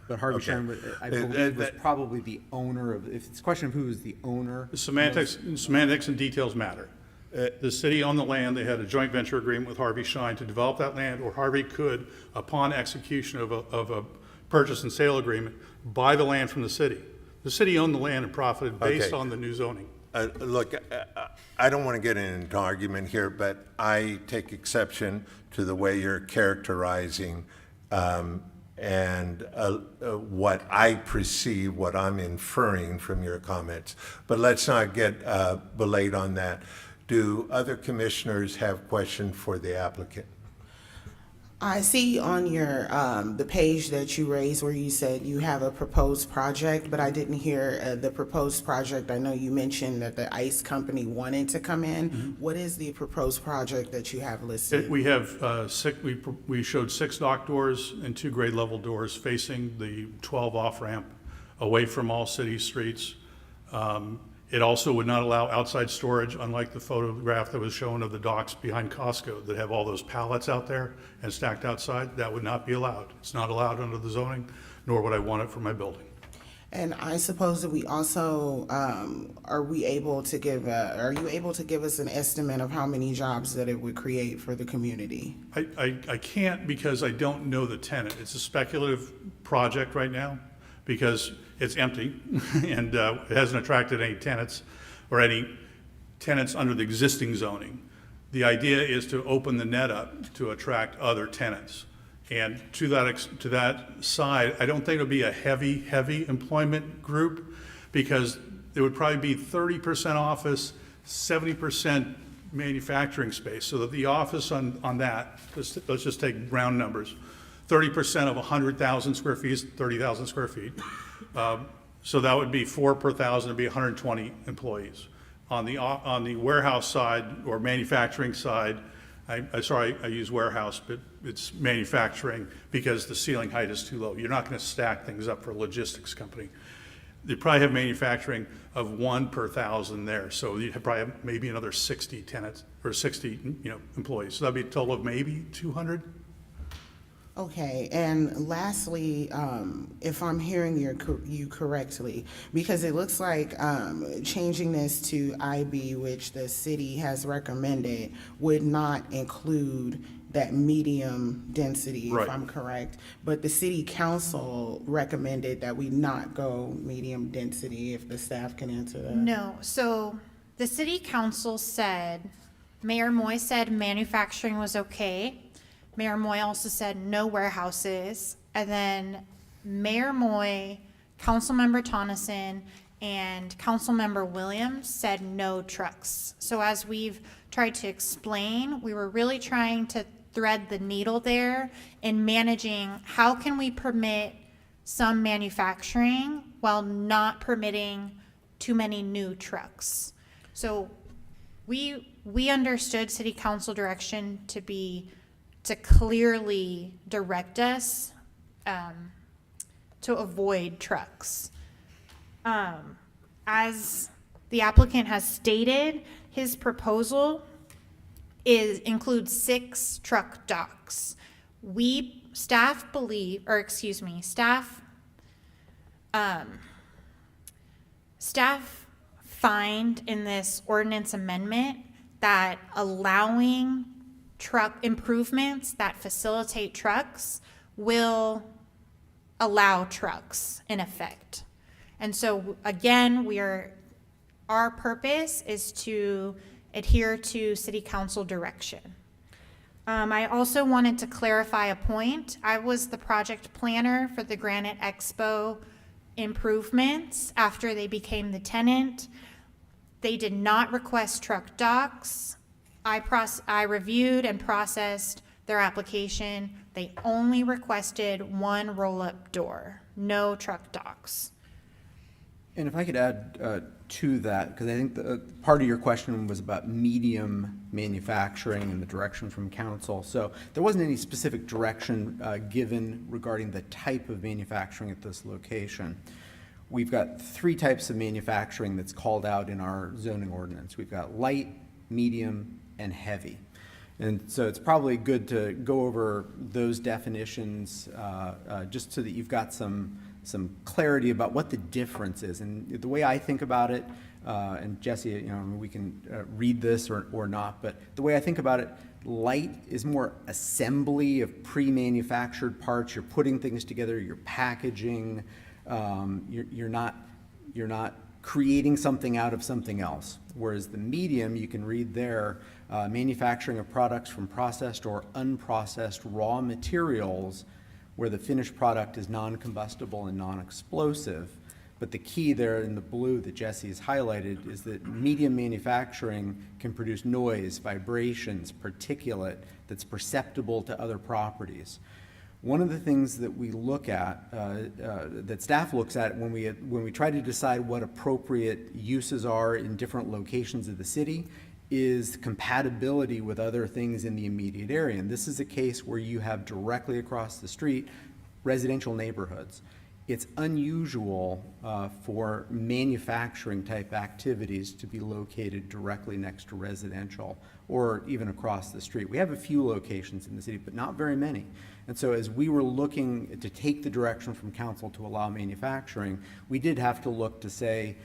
But Harvey Okay. Schein, I believe, was probably the owner of, if it's a question of who was the owner. The semantics and details matter. The city owned the land, they had a joint venture agreement with Harvey Schein to develop that land, or Harvey could, upon execution of a purchase and sale agreement, buy the land from the city. The city owned the land and profited based Okay. on the new zoning. Look, I don't want to get into an argument here, but I take exception to the way you're characterizing and what I perceive, what I'm inferring from your comments. But let's not get belayed on that. Do other commissioners have questions for the applicant? I see on your, the page that you raised where you said you have a proposed project, but I didn't hear the proposed project. I know you mentioned that the ice company wanted to come in. What is the proposed project that you have listed? We have we showed 6 dock doors and 2 grade level doors facing the 12 off-ramp away from all city streets. It also would not allow outside storage, unlike the photograph that was shown of the docks behind Costco that have all those pallets out there and stacked outside. That would not be allowed. It's not allowed under the zoning, nor would I want it for my building. And I suppose that we also, are you able to give us an estimate of how many jobs that it would create for the community? I can't because I don't know the tenant. It's a speculative project right now because it's empty and it hasn't attracted any tenants or any tenants under the existing zoning. The idea is to open the net up to attract other tenants. And to that side, I don't think it'll be a heavy employment group because it would probably be 30% office, 70% manufacturing space. So that the office on that, let's just take round numbers, 30% of 100,000 square feet is 30,000 square feet. So that would be 4 per thousand, it'd be 120 employees. On the warehouse side or manufacturing side, I use warehouse, but it's manufacturing because the ceiling height is too low. You're not going to stack things up for a logistics company. They probably have manufacturing of 1 per thousand there, so you probably have maybe another 60 tenants or 60 employees. So that'd be a total of maybe 200. Okay, and lastly, if I'm hearing you correctly, because it looks like changing this to IB, which the city has recommended, would not include that medium density, Right. if I'm correct. But the city council recommended that we not go medium density, if the staff can answer that. No, so the city council said, Mayor Moy said manufacturing was okay. Mayor Moy also said no warehouses. And then Mayor Moy, Councilmember Tonneson, and Councilmember Williams said no trucks. So as we've tried to explain, we were really trying to thread the needle there in managing how can we permit some manufacturing while not permitting too many new trucks. So we understood city council direction to be to clearly direct us to avoid trucks. As the applicant has stated, his proposal includes 6 truck docks. Staff find in this ordinance amendment that allowing truck improvements that facilitate trucks will allow trucks in effect. And so again, our purpose is to adhere to city council direction. I also wanted to clarify a point. I was the project planner for the Granite Expo improvements after they became the tenant. They did not request truck docks. I reviewed and processed their application. They only requested one roll-up door, no truck docks. And if I could add to that, because I think part of your question was about medium manufacturing and the direction from council. So there wasn't any specific direction given regarding the type of manufacturing at this location. We've got 3 types of manufacturing that's called out in our zoning ordinance. We've got light, medium, and heavy. And so it's probably good to go over those definitions just so that you've got some clarity about what the difference is. And the way I think about it, and Jesse, you know, we can read this or not, but the way I think about it, light is more assembly of pre-manufactured parts. You're putting things together, you're packaging, you're not creating something out of something else. Whereas the medium, you can read there, manufacturing of products from processed or unprocessed raw materials where the finished product is non-combustible and non-explosive. But the key there in the blue that Jesse has highlighted is that medium manufacturing can produce noise, vibrations, particulate that's perceptible to other properties. One of the things that we look at, that staff looks at when we try to decide what appropriate uses are in different locations of the city is compatibility with other things in the immediate area. And this is a case where you have directly across the street residential neighborhoods. It's unusual for manufacturing type activities to be located directly next to residential or even across the street. We have a few locations in the city, but not very many. And so as we were looking to take the direction from council to allow manufacturing, we did have to look to say,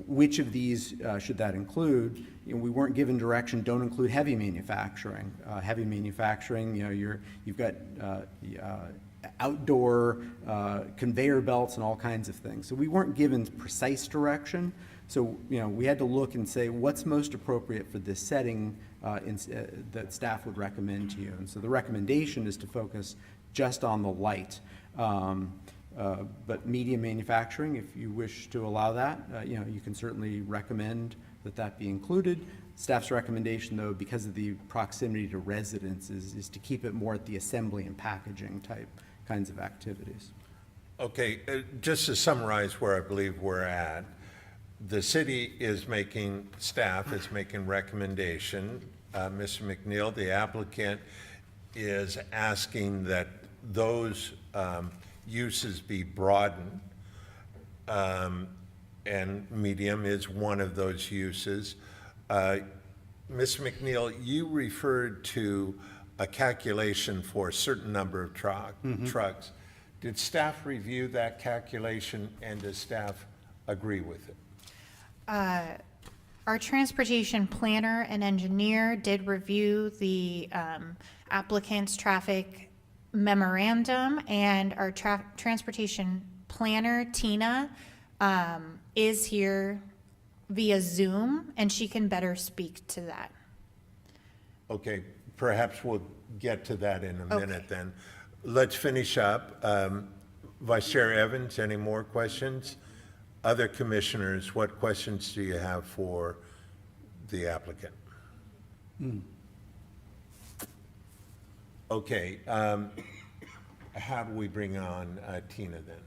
which of these should that include? You know, we weren't given direction, don't include heavy manufacturing. Heavy manufacturing, you know, you've got outdoor conveyor belts and all kinds of things. So we weren't given precise direction. So, you know, we had to look and say, what's most appropriate for this setting that staff would recommend to you? And so the recommendation is to focus just on the light. But medium manufacturing, if you wish to allow that, you know, you can certainly recommend that be included. Staff's recommendation, though, because of the proximity to residences, is to keep it more at the assembly and packaging type kinds of activities. Okay, just to summarize where I believe we're at, the city is making, staff is making recommendation. Mr. McNeil, the applicant, is asking that those uses be broadened, and medium is one of those uses. Mr. McNeil, you referred to a calculation for a certain number of trucks. Did staff review that calculation, and does staff agree with it? Our transportation planner and engineer did review the applicant's traffic memorandum, and our transportation planner, Tina, is here via Zoom, and she can better speak to that. Okay, perhaps we'll get to that in a minute then. Let's finish up. Vice Chair Evans, any more questions? Other commissioners, what questions do you have for the applicant? Okay, how do we bring on Tina then?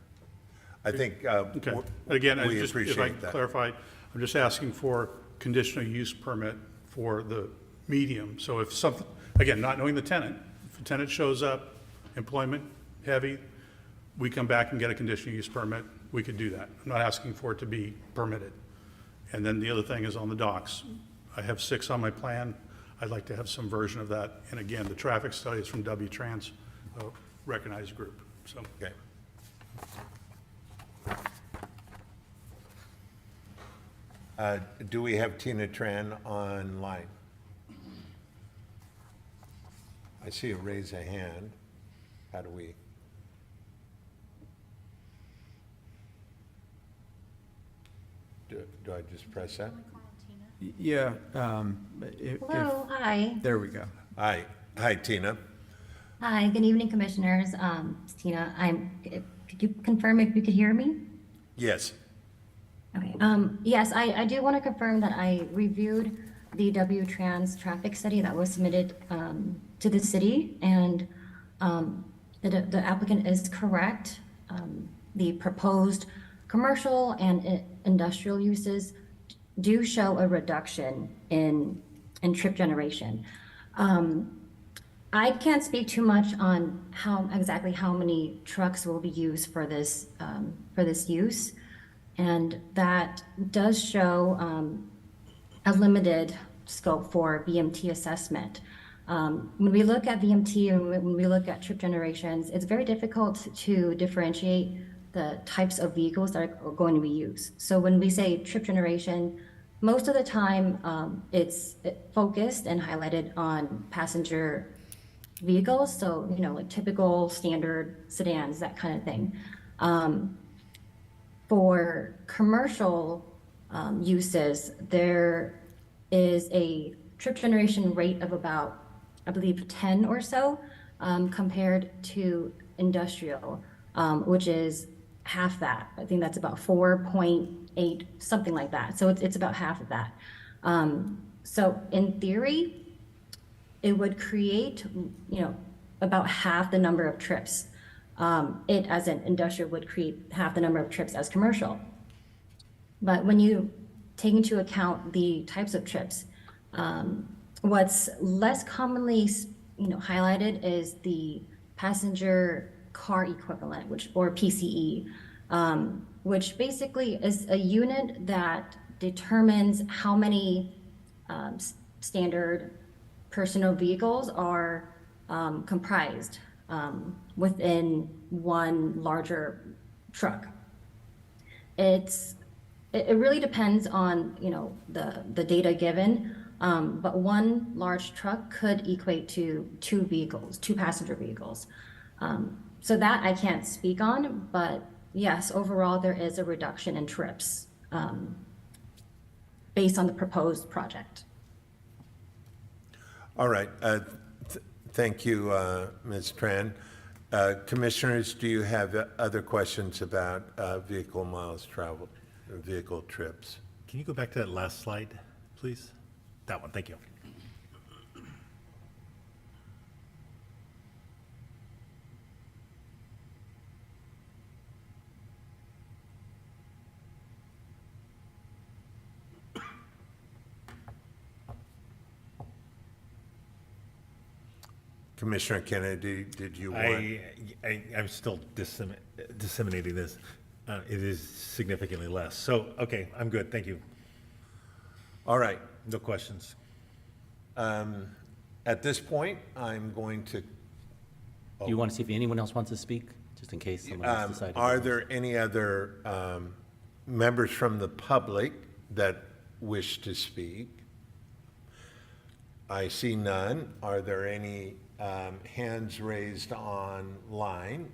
I think Okay. Again, we if I appreciate can that. clarify, I'm just asking for conditional use permit for the medium. So if something, again, not knowing the tenant, if a tenant shows up, employment heavy, we come back and get a conditional use permit, we could do that. I'm not asking for it to be permitted. And then the other thing is on the docks. I have 6 on my plan. I'd like to have some version of that. And again, the traffic study is from W-Trans, a recognized group, so. Okay. Do we have Tina Tran online? I see a raise a hand. How do we? Do I just press that? Yeah. Hello, hi. There we go. Hi, Tina. Hi, good evening, Commissioners. It's Tina. Could you confirm if you could hear me? Yes. Okay, yes, I do want to confirm that I reviewed the W-Trans traffic study that was submitted to the city, and the applicant is correct. The proposed commercial and industrial uses do show a reduction in trip generation. I can't speak too much on exactly how many trucks will be used for this use, and that does show a limited scope for VMT assessment. When we look at VMT and when we look at trip generations, it's very difficult to differentiate the types of vehicles that are going to be used. So when we say trip generation, most of the time it's focused and highlighted on passenger vehicles. So, like typical standard sedans, that kind of thing. For commercial uses, there is a trip generation rate of about, I believe, 10 or so compared to industrial, which is half that. I think that's about 4.8, something like that. So it's about half of that. So in theory, it would create, about half the number of trips. It, as an industrial, would create half the number of trips as commercial. But when you take into account the types of trips, what's less commonly, highlighted is the passenger car equivalent, or PCE, which basically is a unit that determines how many standard personal vehicles are comprised within one larger truck. It really depends on the data given, but one large truck could equate to two passenger vehicles. So that I can't speak on, but yes, overall there is a reduction in trips based on the proposed project. All right. Thank you, Ms. Tran. Commissioners, do you have other questions about vehicle miles traveled, or vehicle trips? Can you go back to that last slide, please? That one, thank you. Commissioner Kennedy, did you want? I'm still disseminating this. It is significantly less. So, okay, I'm good, thank you. All right. No questions. At this point, I'm going to. Do you want to see if anyone else wants to speak, just in case someone else decided? Are there any other members from the public that wish to speak? I see none. Are there any hands raised online?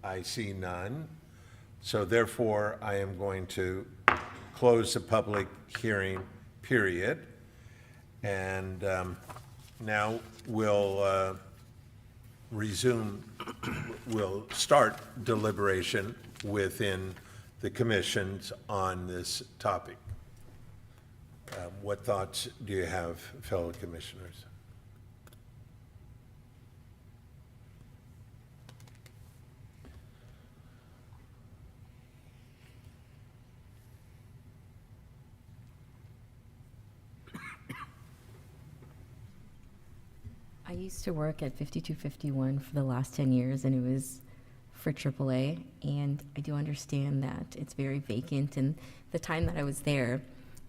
I see none. So therefore, I am going to close the public hearing, period. And now we'll start deliberation within the commissions on this topic. What thoughts do you have, fellow commissioners? I used to work at 5251 for the last 10 years, and it was for AAA, and I do understand that it's very vacant, and the time that I was there,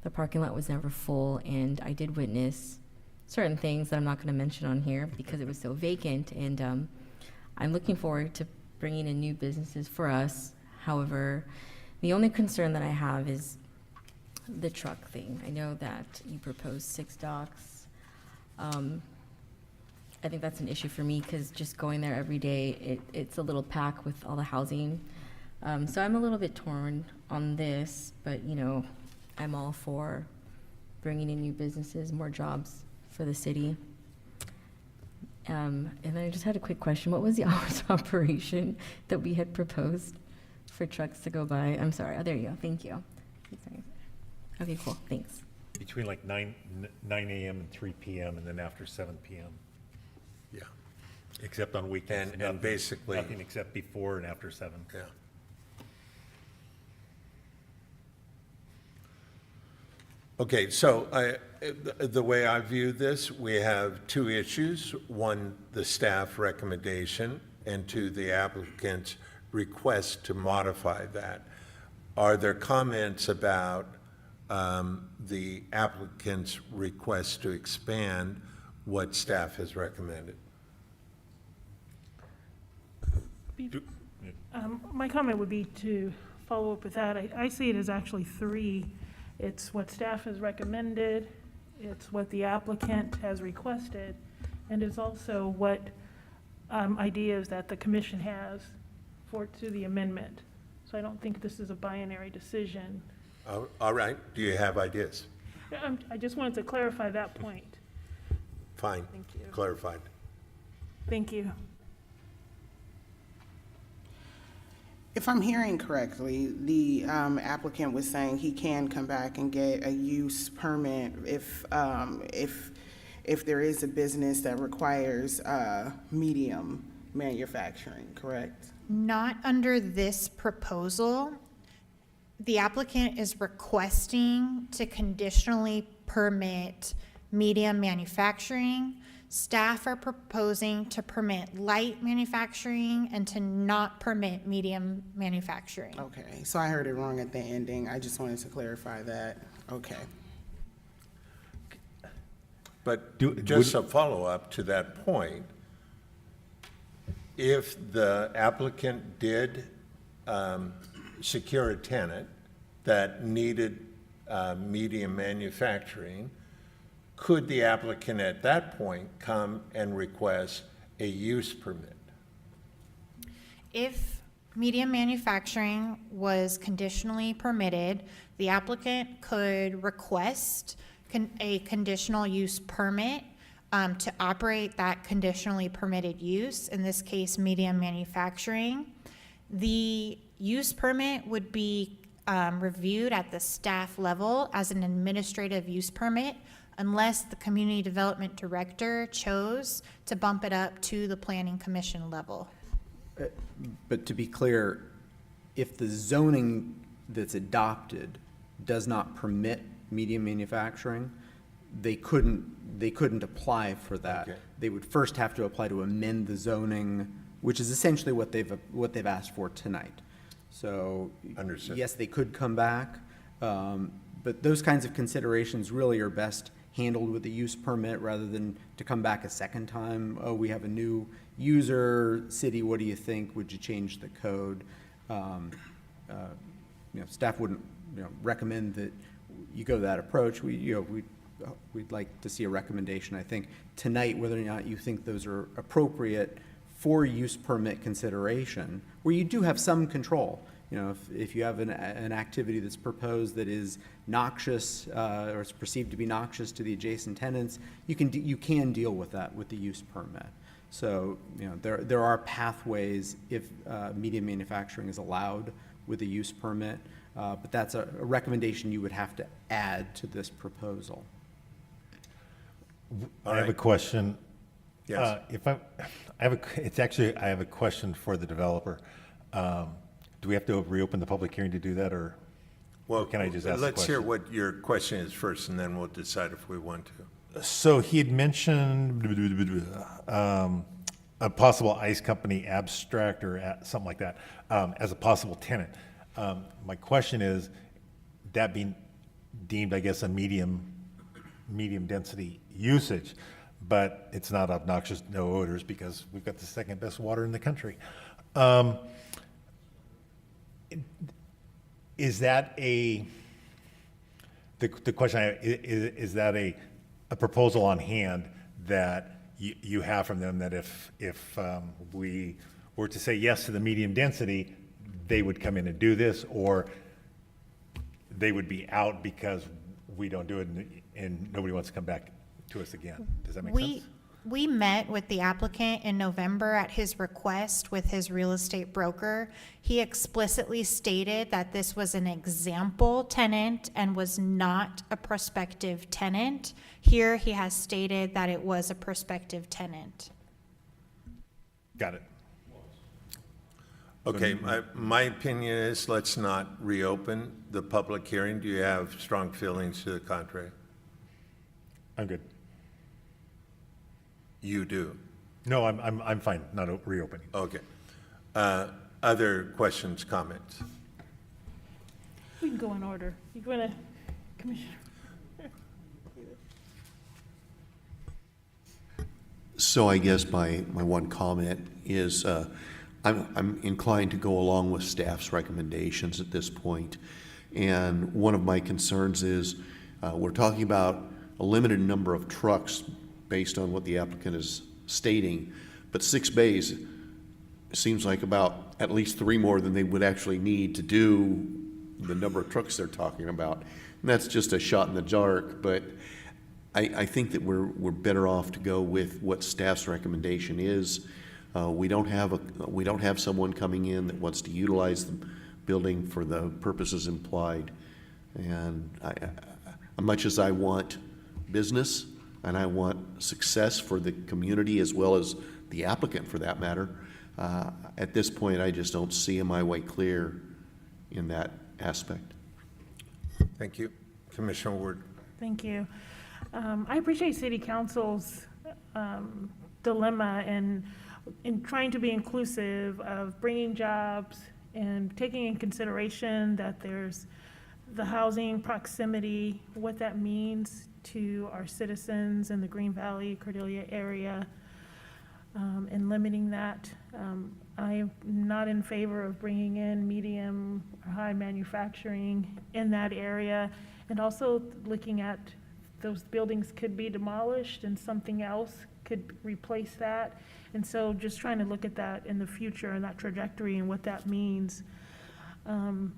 the parking lot was never full, and I did witness certain things that I'm not going to mention on here because it was so vacant, and I'm looking forward to bringing in new businesses for us. However, the only concern that I have is the truck thing. I know that you proposed 6 docks. I think that's an issue for me because just going there every day, it's a little packed with all the housing. So I'm a little bit torn on this, but you know, I'm all for bringing in new businesses, more jobs for the city. And then I just had a quick question. What was the hours of operation that we had proposed for trucks to go by? I'm sorry. Oh, there you go. Thank you. Sorry. Okay, cool. Thanks. Between like 9 a.m. and 3 p.m. and then after 7 p.m. Yeah. Except on weekends. And nothing- basically- Nothing except before and after 7. Yeah. Okay, so the way I view this, we have 2 issues. 1, the staff recommendation, and 2, the applicant's request to modify that. Are there comments about the applicant's request to expand what staff has recommended? My comment would be to follow up with that. I see it as actually 3. It's what staff has recommended, it's what the applicant has requested, and it's also what ideas that the commission has to the amendment. So I don't think this is a binary decision. All right, do you have ideas? I just wanted to clarify that point. Fine. Thank you. Clarified. Thank you. If I'm hearing correctly, the applicant was saying he can come back and get a use permit if there is a business that requires medium manufacturing, correct? Not under this proposal. The applicant is requesting to conditionally permit medium manufacturing. Staff are proposing to permit light manufacturing and to not permit medium manufacturing. Okay, so I heard it wrong at the ending. I just wanted to clarify that. Okay. But just a follow-up to that point, if the applicant did secure a tenant that needed medium manufacturing, could the applicant at that point come and request a use permit? If medium manufacturing was conditionally permitted, the applicant could request a conditional use permit to operate that conditionally permitted use, in this case, medium manufacturing. The use permit would be reviewed at the staff level as an administrative use permit unless the community development director chose to bump it up to the planning commission level. But to be clear, if the zoning that's adopted does not permit medium manufacturing, they couldn't apply for that. Okay. They would first have to apply to amend the zoning, which is essentially what they've asked for tonight. So Understood. yes, they could come back, but those kinds of considerations really are best handled with a use permit rather than to come back a second time. Oh, we have a new user, city, what do you think? Would you change the code? Staff wouldn't, recommend that you go that approach. We'd like to see a recommendation. I think tonight, whether or not you think those are appropriate for use permit consideration, where you do have some control. If you have an activity that's proposed that is noxious, or it's perceived to be noxious to the adjacent tenants, you can deal with that with the use permit. So, there are pathways if medium manufacturing is allowed with a use permit, but that's a recommendation you would have to add to this proposal. I have a question. Yes. I have a question for the developer. Do we have to reopen the public hearing to do that, or can I just ask the Let's hear question? what your question is first, and then we'll decide if we want to. So he had mentioned a possible ice company abstract or something like that as a possible tenant. My question is, that being deemed, I guess, a medium density usage, but it's not obnoxious, no odors, because we've got the second best water in the country. Is that The question is that a proposal on hand that you have from them that if we were to say yes to the medium density, they would come in and do this, or they would be out because we don't do it and nobody wants to come back to us again? Does that make sense? We met with the applicant in November at his request with his real estate broker. He explicitly stated that this was an example tenant and was not a prospective tenant. Here, he has stated that it was a prospective tenant. Got it. Okay, my opinion is let's not reopen the public hearing. Do you have strong feelings to the contrary? I'm good. You do? No, I'm fine, not reopening. Okay. Other questions, comments? We can go in order. You want to, Commissioner? So I guess my one comment is, I'm inclined to go along with staff's recommendations at this point. And one of my concerns is, we're talking about a limited number of trucks based on what the applicant is stating, but 6 bays seems like about at least 3 more than they would actually need to do the number of trucks they're talking about. And that's just a shot in the dark, but I think that we're better off to go with what staff's recommendation is. We don't have someone coming in that wants to utilize the building for the purposes implied. And much as I want business and I want success for the community as well as the applicant for that matter, at this point I just don't see my way clear in that aspect. Thank you. Commissioner Ward. Thank you. I appreciate City Council's dilemma in trying to be inclusive of bringing jobs and taking in consideration that there's the housing proximity, what that means to our citizens in the Green Valley, Cordelia area, and limiting that. I'm not in favor of bringing in medium or high manufacturing in that area, and also looking at those buildings could be demolished and something else could replace that. And so just trying to look at that in the future and that trajectory and what that means. And,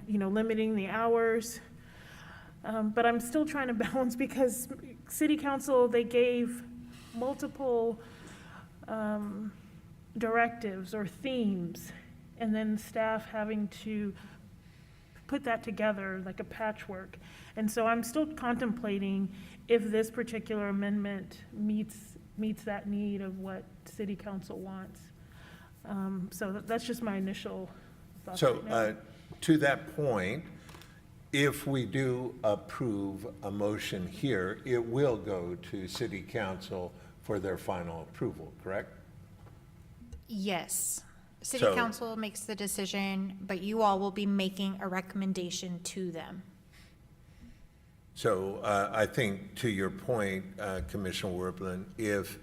limiting the hours. But I'm still trying to balance because City Council, they gave multiple directives or themes, and then staff having to put that together like a patchwork. And so I'm still contemplating if this particular amendment meets that need of what City Council wants. So that's just my initial thoughts. So right now. to that point, if we do approve a motion here, it will go to City Council for their final approval, correct? Yes. City So- Council makes the decision, but you all will be making a recommendation to them. So I think to your point, Commissioner Werblin, if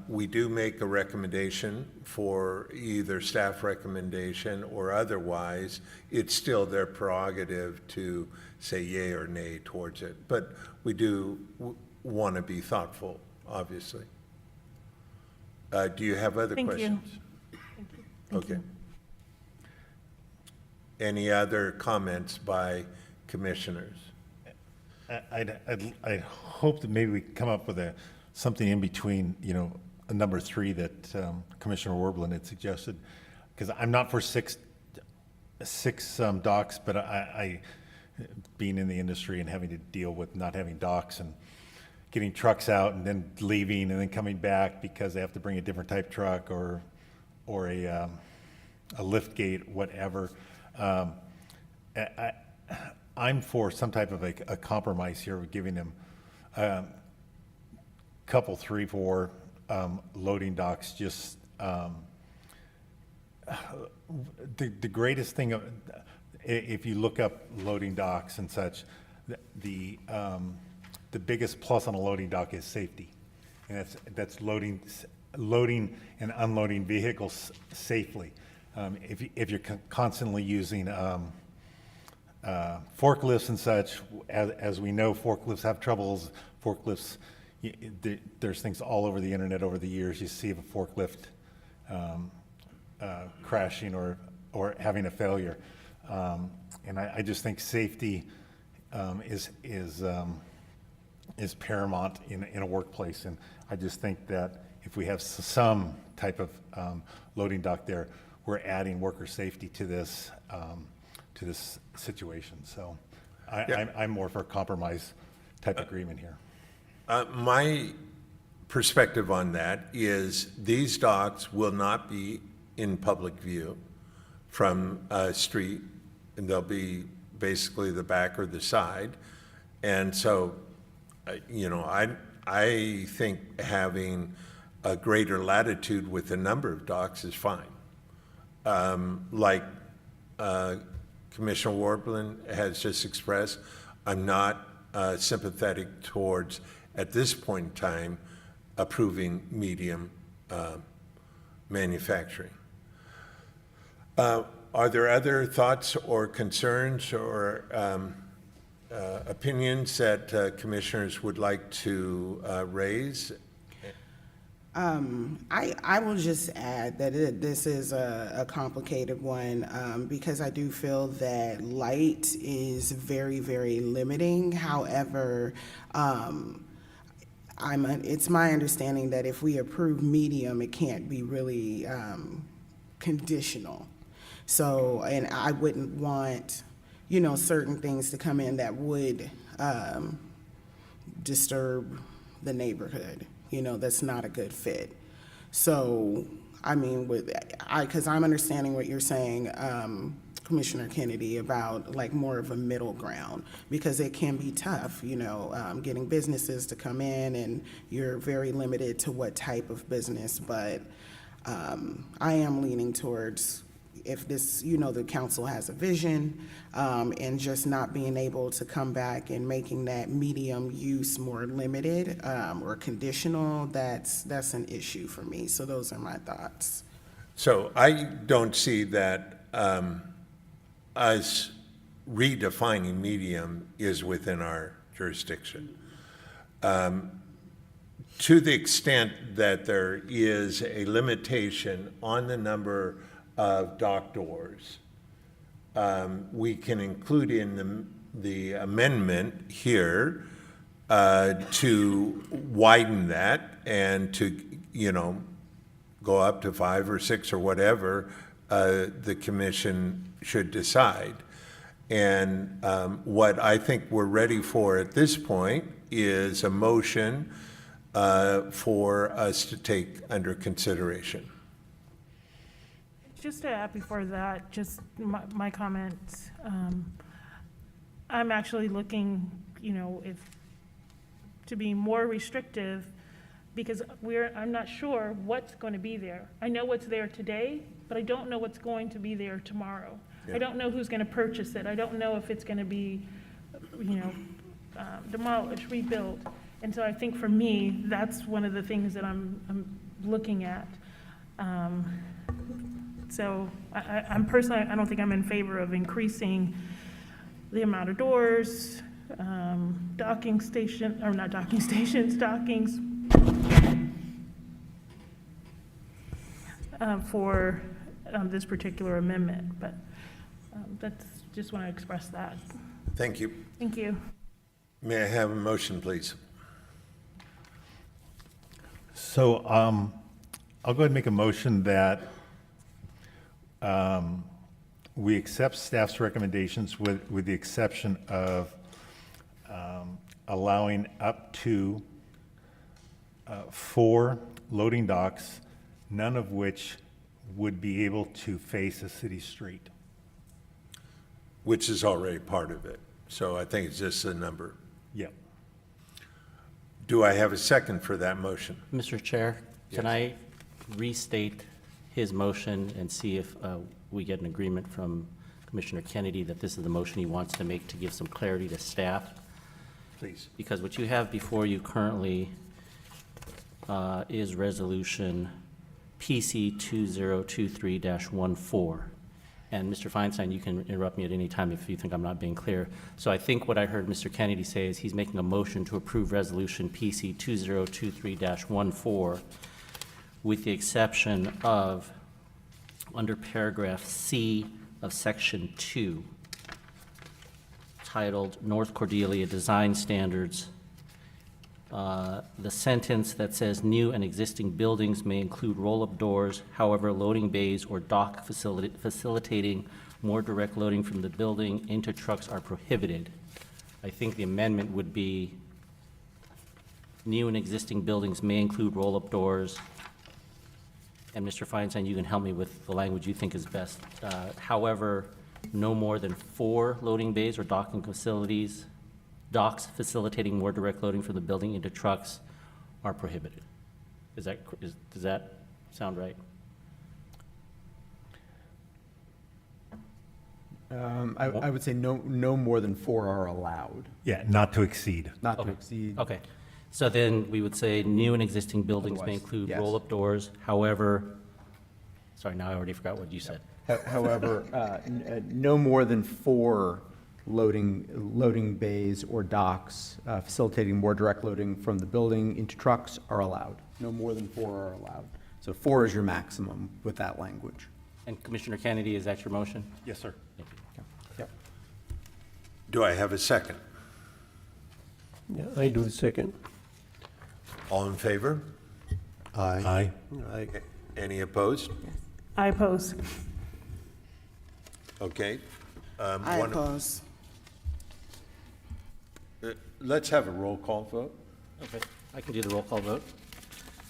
we do make a recommendation for either staff recommendation or otherwise, it's still their prerogative to say yay or nay towards it. But we do want to be thoughtful, obviously. Do you have other Thank you. questions? Thank Okay. you. Any other comments by commissioners? I'd hope that maybe we come up with something in between, a number 3 that Commissioner Werblin had suggested. Because I'm not for six docks, but I, being in the industry and having to deal with not having docks and getting trucks out and then leaving and then coming back because they have to bring a different type truck or a lift gate, whatever. I'm for some type of a compromise here with giving them couple, 3, 4 loading docks. Just the greatest thing, if you look up loading docks and such, the biggest plus on a loading dock is safety, and that's loading and unloading vehicles safely. If you're constantly using forklifts and such, as we know, forklifts have troubles. Forklifts, there's things all over the internet over the years. You see a forklift crashing or having a failure. And I just think safety is paramount in a workplace. And I just think that if we have some type of loading dock there, we're adding worker safety to this situation. So I'm more for a compromise type agreement here. My perspective on that is these docks will not be in public view from a street, and they'll be basically the back or the side. And so, I think having a greater latitude with the number of docks is fine. Like Commissioner Warblin has just expressed, I'm not sympathetic towards, at this point in time, approving medium manufacturing. Are there other thoughts or concerns or opinions that commissioners would like to raise? I will just add that this is a complicated one because I do feel that light is very, very limiting. However, it's my understanding that if we approve medium, it can't be really conditional. So, and I wouldn't want, certain things to come in that would disturb the neighborhood. That's not a good fit. So, because I'm understanding what you're saying, Commissioner Kennedy, about like more of a middle ground, because it can be tough, getting businesses to come in, and you're very limited to what type of business. But I am leaning towards, if this, the council has a vision, and just not being able to come back and making that medium use more limited or conditional, that's an issue for me. So those are my thoughts. So I don't see that us redefining medium is within our jurisdiction. To the extent that there is a limitation on the number of dock doors, we can include in the amendment here to widen that and to, go up to 5 or 6 or whatever the commission should decide. And what I think we're ready for at this point is a motion for us to take under consideration. Just to add before that, just my comments. I'm actually looking, if to be more restrictive, because I'm not sure what's going to be there. I know what's there today, but I don't know what's going to be there tomorrow. Yeah. I don't know who's going to purchase it. I don't know if it's going to be, demolished, rebuilt. And so I think for me, that's one of the things that I'm looking at. So I'm personally, I don't think I'm in favor of increasing the amount of doors, docking station, or not docking stations, dockings for this particular amendment. But that's just want to express that. Thank you. Thank you. May I have a motion, please? So I'll go ahead and make a motion that we accept staff's recommendations with the exception of allowing up to 4 loading docks, none of which would be able to face a city street. Which is already part of it. So I think it's just a number. Yep. Do I have a second for that motion? Mr. Chair, can Yes. I restate his motion and see if we get an agreement from Commissioner Kennedy that this is the motion he wants to make to give some clarity to staff? Please. Because what you have before you currently is Resolution PC 2023-14. And Mr. Feinstein, you can interrupt me at any time if you think I'm not being clear. So I think what I heard Mr. Kennedy say is he's making a motion to approve Resolution PC 2023-14 with the exception of, under paragraph C of section 2, titled North Cordelia Design Standards, the sentence that says new and existing buildings may include roll-up doors, however, loading bays or dock facilitating more direct loading from the building into trucks are prohibited. I think the amendment would be new and existing buildings may include roll-up doors. And Mr. Feinstein, you can help me with the language you think is best. However, no more than 4 loading bays or docking facilities, docks facilitating more direct loading from the building into trucks are prohibited. Does that sound right? I would say no more than 4 are allowed, Yeah, not to exceed. not to Okay. exceed. Okay, so then we would say new and existing buildings may Otherwise, include yes. roll-up doors, however, sorry, now I already forgot what you said. However, no more than 4 loading bays or docks facilitating more direct loading from the building into trucks are allowed. No more than 4 are allowed. So 4 is your maximum with that language. And Commissioner Kennedy, is that your motion? Yes, sir. Thank you. Yep. Do I have a second? Yeah, I do the second. All in favor? Aye. Aye. Any opposed? I oppose. Okay. I oppose. Let's have a roll call vote. Okay, I can do the roll call vote.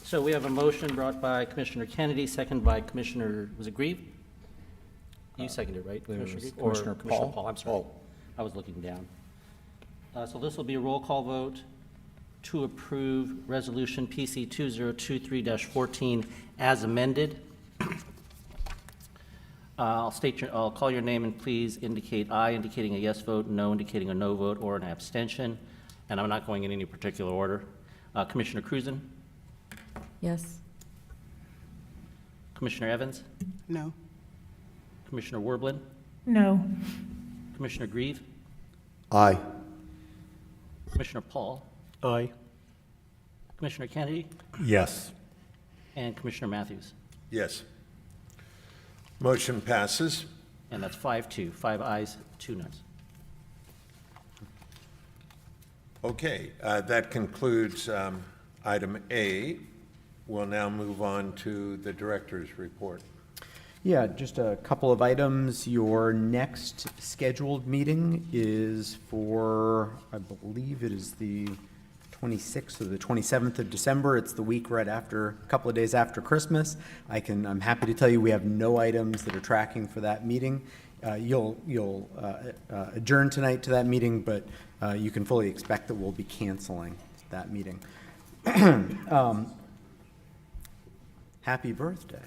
So we have a motion brought by Commissioner Kennedy, seconded by Commissioner, was it Grieve? You seconded, right? Commissioner Grieve? Or Commissioner Commissioner Paul. Paul, I'm sorry. I was looking down. So this will be a roll call vote to approve Resolution PC 2023-14 as amended. I'll call your name and please indicate aye, indicating a yes vote, no, indicating a no vote, or an abstention. And I'm not going in any particular order. Commissioner Cruzen, Yes. Commissioner Evans, No. Commissioner Werblin, No. Commissioner Grieve, Aye. Commissioner Paul, Aye. Commissioner Kennedy, Yes. and Commissioner Matthews. Yes. Motion passes. And that's 5-2, 5 ayes, 2 noes. Okay, that concludes item A. We'll now move on to the director's report. Yeah, just a couple of items. Your next scheduled meeting is for, I believe it is the 26th or the 27th of December. It's the week right after, a couple of days after Christmas. I'm happy to tell you we have no items that are tracking for that meeting. You'll adjourn tonight to that meeting, but you can fully expect that we'll be canceling that meeting. Happy birthday.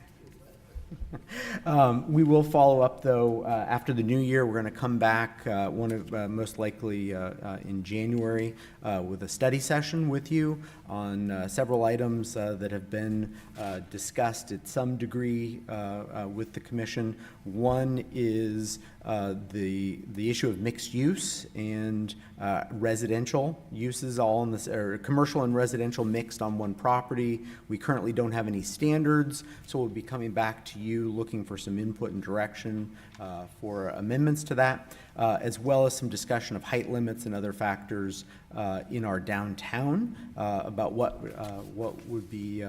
We will follow up, though, after the new year. We're going to come back, most likely in January, with a study session with you on several items that have been discussed at some degree with the commission. One is the issue of mixed use and residential uses, all in this, or commercial and residential mixed on one property. We currently don't have any standards, so we'll be coming back to you looking for some input and direction for amendments to that, as well as some discussion of height limits and other factors in our downtown about what would be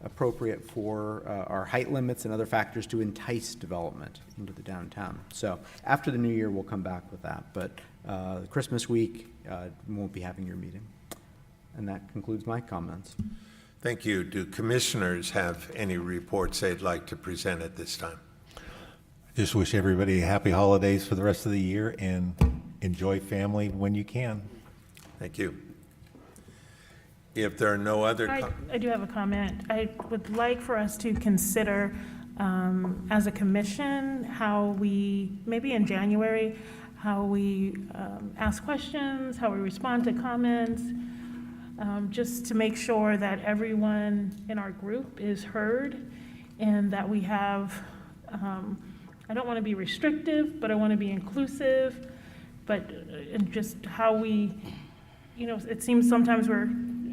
appropriate for our height limits and other factors to entice development into the downtown. So after the new year, we'll come back with that, but Christmas week, won't be having your meeting. And that concludes my comments. Thank you. Do commissioners have any reports they'd like to present at this time? Just wish everybody happy holidays for the rest of the year and enjoy family when you can. Thank you. If there are no other, I do have a comment. I would like for us to consider, as a commission, how we, maybe in January, how we ask questions, how we respond to comments, just to make sure that everyone in our group is heard and that we have I don't want to be restrictive, but I want to be inclusive, but, and just how we, it seems sometimes we're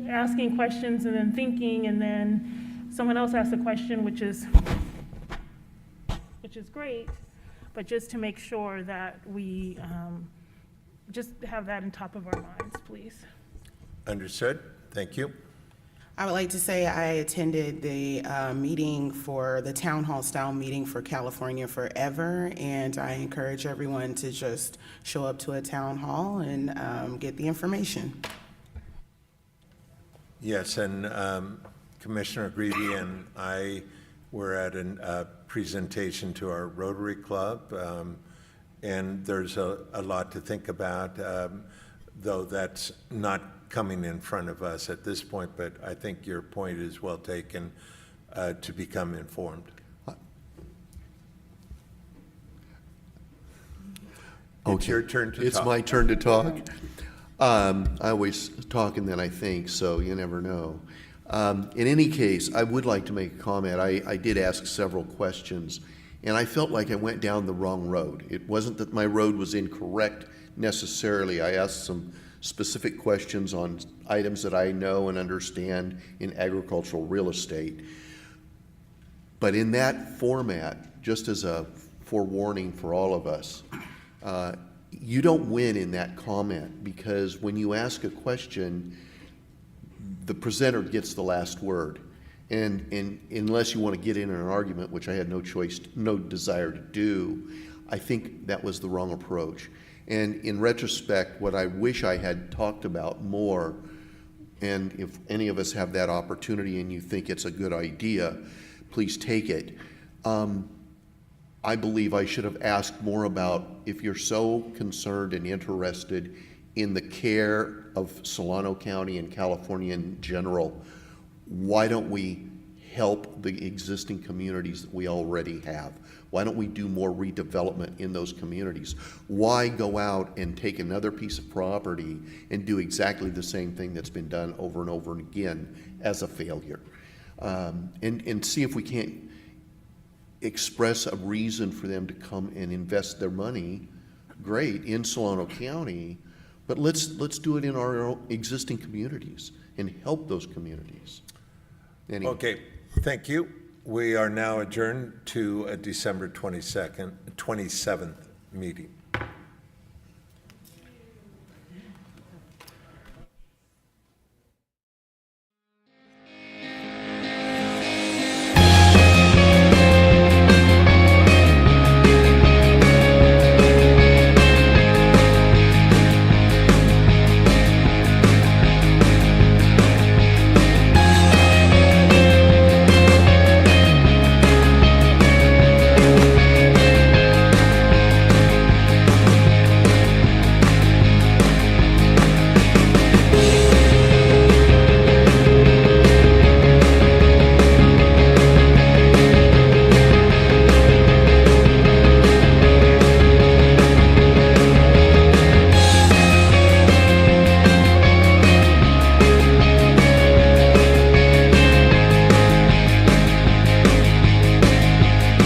asking questions and then thinking, and then someone else asks a question, which is great, but just to make sure that we just have that on top of our minds, please. Understood. Thank you. I would like to say I attended the meeting for the town hall style meeting for California Forever, and I encourage everyone to just show up to a town hall and get the information. Yes, and Commissioner Greavy and I were at a presentation to our Rotary Club, and there's a lot to think about, though that's not coming in front of us at this point, but I think your point is well taken, to become informed. It's your turn to talk. It's my turn to talk. I always talk and then I think, so you never know. In any case, I would like to make a comment. I did ask several questions, and I felt like I went down the wrong road. It wasn't that my road was incorrect necessarily. I asked some specific questions on items that I know and understand in agricultural real estate. But in that format, just as a forewarning for all of us, you don't win in that comment, because when you ask a question, the presenter gets the last word. And unless you want to get in an argument, which I had no desire to do, I think that was the wrong approach. And in retrospect, what I wish I had talked about more, and if any of us have that opportunity and you think it's a good idea, please take it. I believe I should have asked more about, if you're so concerned and interested in the care of Solano County and California in general, why don't we help the existing communities that we already have? Why don't we do more redevelopment in those communities? Why go out and take another piece of property and do exactly the same thing that's been done over and over again as a failure? And see if we can't express a reason for them to come and invest their money, great, in Solano County, but let's do it in our existing communities and help those communities. Anyway. Okay, thank you. We are now adjourned to a December 27th meeting.